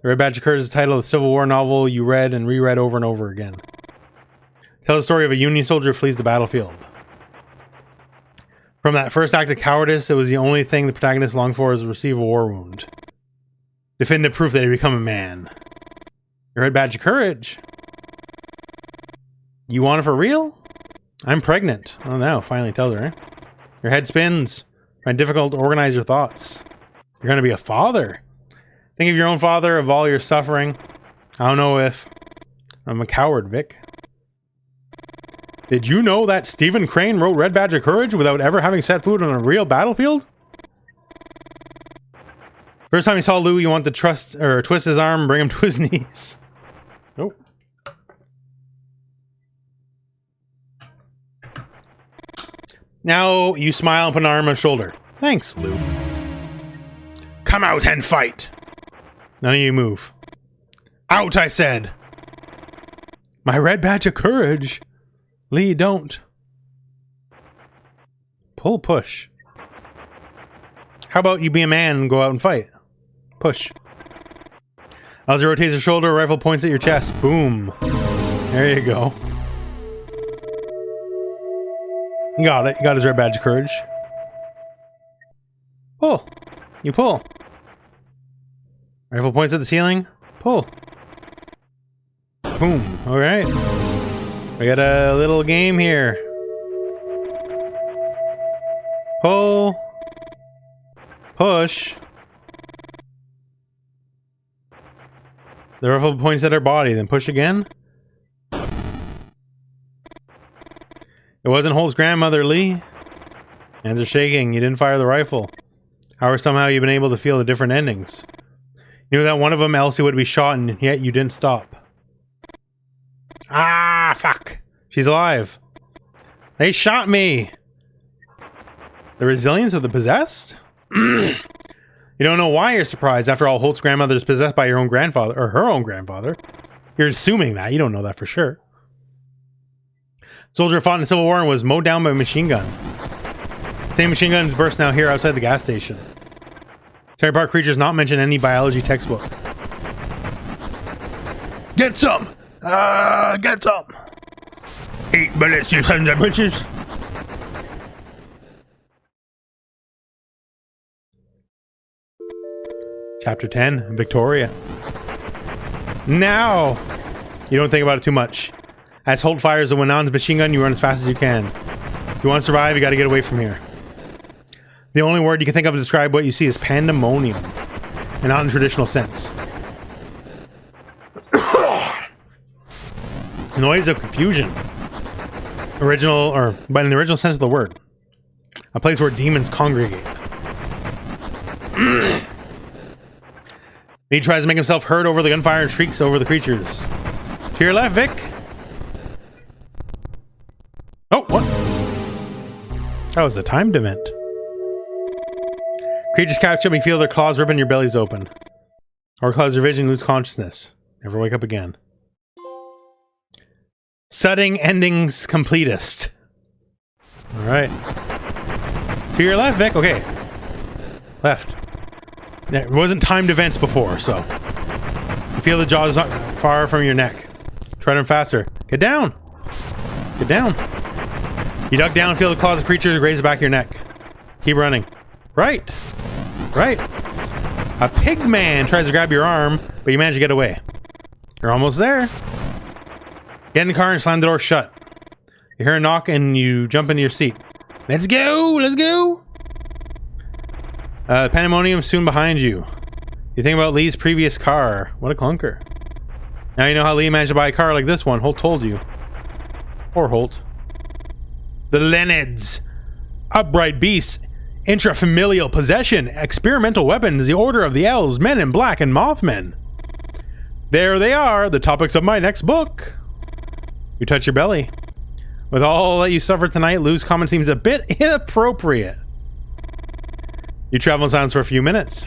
A: The Red Badge of Courage is the title of the Civil War novel you read and reread over and over again. Tell the story of a Union soldier who flees the battlefield. From that first act of cowardice, it was the only thing the protagonist longed for was to receive a war wound. Definitive proof that he'd become a man. Your Red Badge of Courage? You want it for real? I'm pregnant. Oh no, finally tells her, eh? Your head spins. Find it difficult to organize your thoughts. You're gonna be a father. Think of your own father, of all your suffering. I don't know if I'm a coward, Vic. Did you know that Stephen Crane wrote Red Badge of Courage without ever having set foot on a real battlefield? First time you saw Lou, you want to twist his arm and bring him to his knees. Nope. Now you smile and put an arm on his shoulder. Thanks, Lou.
B: Come out and fight.
A: None of you move.
B: Out, I said.
A: My Red Badge of Courage. Lee, don't. Pull, push. How about you be a man and go out and fight? Push. Ozzy rotates her shoulder, rifle points at your chest. Boom. There you go. You got it. You got his Red Badge of Courage. Pull. You pull. Rifle points at the ceiling. Pull. Boom. Alright. We got a little game here. Pull. Push. The rifle points at her body, then push again. It wasn't Holt's grandmother, Lee. Hands are shaking. You didn't fire the rifle. However, somehow you've been able to feel the different endings. You knew that one of them, Elsie, would be shot, and yet you didn't stop. Ah, fuck. She's alive. They shot me. The resilience of the possessed? You don't know why you're surprised. After all, Holt's grandmother is possessed by your own grandfather, or her own grandfather. You're assuming that. You don't know that for sure. Soldier fought in the Civil War and was mowed down by a machine gun. Same machine guns burst now here outside the gas station. Terry Park creatures not mentioned in any biology textbook.
B: Get some! Get some! Eat bullets, you sons of bitches!
A: Chapter 10, Victoria. Now! You don't think about it too much. As Holt fires the Winon's machine gun, you run as fast as you can. If you want to survive, you gotta get away from here. The only word you can think of to describe what you see is pandemonium, and not in traditional sense. Noise of confusion. But in the original sense of the word. A place where demons congregate. He tries to make himself heard over the gunfire and shrieks over the creatures. To your left, Vic. Oh, what? That was a timed event. Creatures catch up and you feel their claws ripping your bellies open. Or cause your vision, lose consciousness. Never wake up again. Sudden endings completist. Alright. To your left, Vic. Okay. Left. It wasn't timed events before, so. You feel the jaws not far from your neck. Try them faster. Get down! Get down. You duck down and feel the claws of creatures raise the back of your neck. Keep running. Right. Right. A pig man tries to grab your arm, but you manage to get away. You're almost there. Get in the car and slam the door shut. You hear a knock and you jump into your seat. Let's go! Let's go! Pandemonium soon behind you. You think about Lee's previous car. What a clunker. Now you know how Lee managed to buy a car like this one. Holt told you. Or Holt. The Leonids. Upright beasts. Intrafamilial possession. Experimental weapons. The Order of the Elves. Men in Black and Mothmen. There they are. The topics of my next book. You touch your belly. With all that you suffered tonight, Lou's comment seems a bit inappropriate. You travel in silence for a few minutes.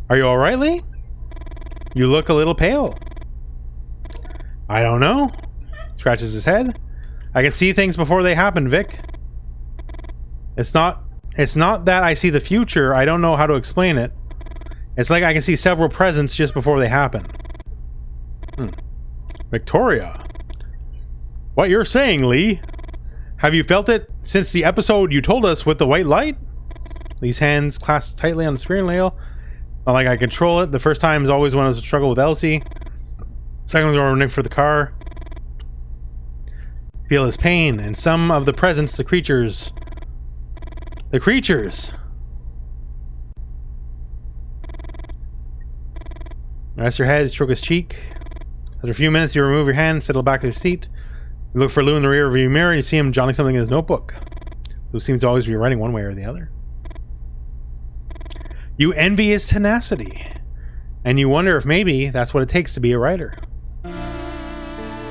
A: Are you alright, Lee? You look a little pale. I don't know. Scratches his head. I can see things before they happen, Vic. It's not that I see the future. I don't know how to explain it. It's like I can see several presents just before they happen. Victoria. What you're saying, Lee? Have you felt it since the episode you told us with the white light? Lee's hands clasped tightly on the steering wheel. Not like I control it. The first time is always when I was a struggle with Elsie. Second was when I was running for the car. Feel his pain and some of the presence, the creatures. The creatures! Rest your head, stroke his cheek. After a few minutes, you remove your hand, settle back to your seat. You look for Lou in the rear view mirror, and you see him jotting something in his notebook. Lou seems to always be writing one way or the other. You envy his tenacity, and you wonder if maybe that's what it takes to be a writer.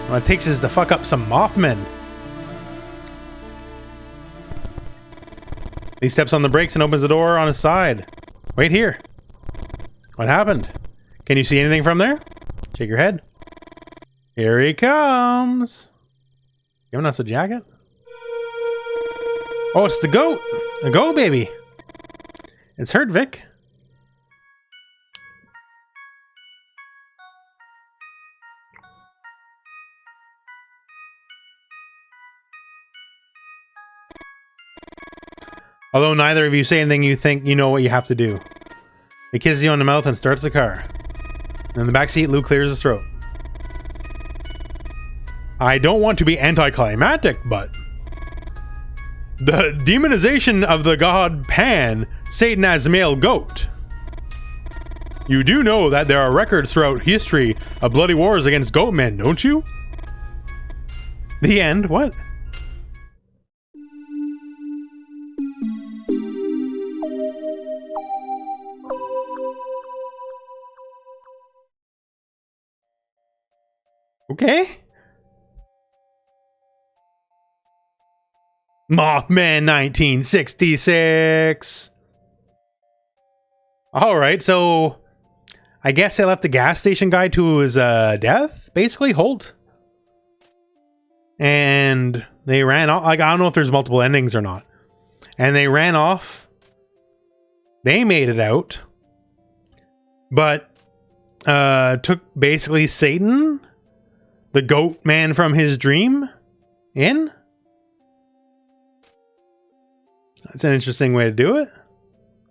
A: What it takes is to fuck up some Mothmen. He steps on the brakes and opens the door on his side. Wait here. What happened? Can you see anything from there? Shake your head. Here he comes. Giving us a jacket? Oh, it's the goat. The goat baby. It's hurt, Vic. Although neither of you say anything, you think you know what you have to do. He kisses you on the mouth and starts the car. In the backseat, Lou clears his throat. I don't want to be anticlimactic, but the demonization of the god Pan, Satan as male goat. You do know that there are records throughout history of bloody wars against goat men, don't you? The end? What? Okay. Mothman 1966. Alright, so I guess they left the gas station guy to his death, basically, Holt. And they ran off. Like, I don't know if there's multiple endings or not. And they ran off. They made it out. But took basically Satan, the goat man from his dream, in. That's an interesting way to do it.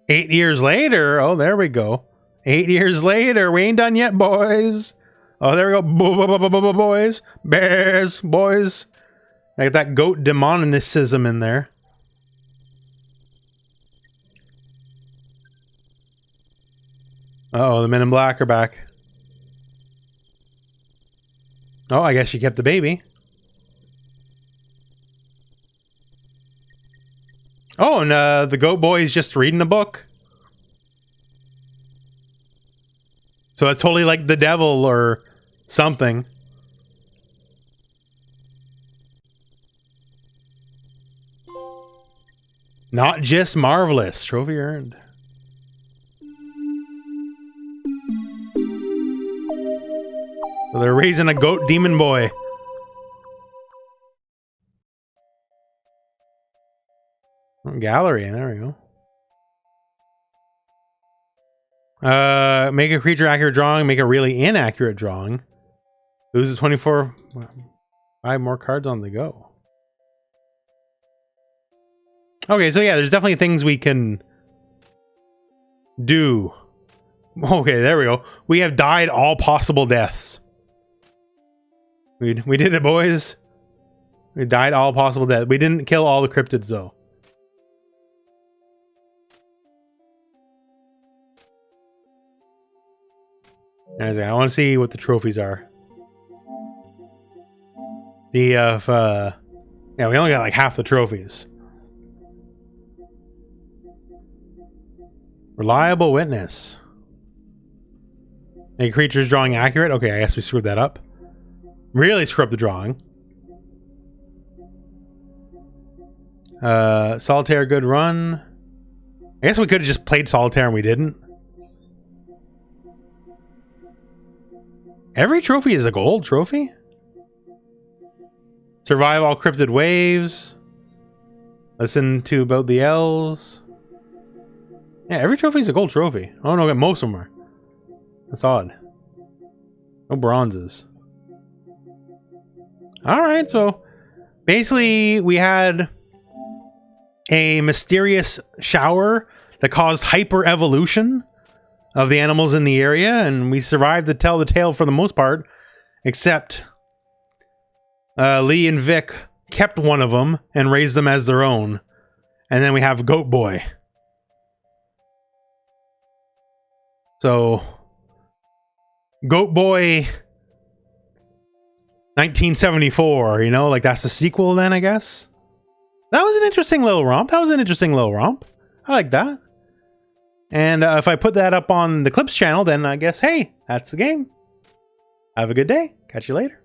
A: 8 years later. Oh, there we go. 8 years later. We ain't done yet, boys. Oh, there we go. Boys. Bears. Boys. I got that goat demonicism in there. Uh-oh, the men in black are back. Oh, I guess she kept the baby. Oh, and the goat boy is just reading a book. So it's totally like the devil or something. Not just marvelous. Trophy earned. So they're raising a goat demon boy. Gallery, there we go. Make a creature accurate drawing, make a really inaccurate drawing. Loses 24. 5 more cards on the go. Okay, so yeah, there's definitely things we can do. Okay, there we go. We have died all possible deaths. We did it, boys. We died all possible deaths. We didn't kill all the cryptids, though. I want to see what the trophies are. Yeah, we only got like half the trophies. Reliable witness. Make creatures drawing accurate. Okay, I guess we screwed that up. Really screwed up the drawing. Solitaire, good run. I guess we could have just played solitaire and we didn't. Every trophy is a gold trophy? Survive all cryptid waves. Listen to about the elves. Yeah, every trophy is a gold trophy. Oh no, most of them are. That's odd. No bronzes. Alright, so basically we had a mysterious shower that caused hyper evolution of the animals in the area, and we survived to tell the tale for the most part, except Lee and Vic kept one of them and raised them as their own. And then we have Goat Boy. So, Goat Boy 1974, you know, like that's the sequel then, I guess. That was an interesting little romp. I like that. And if I put that up on the Clips channel, then I guess, hey, that's the game. Have a good day. Catch you later.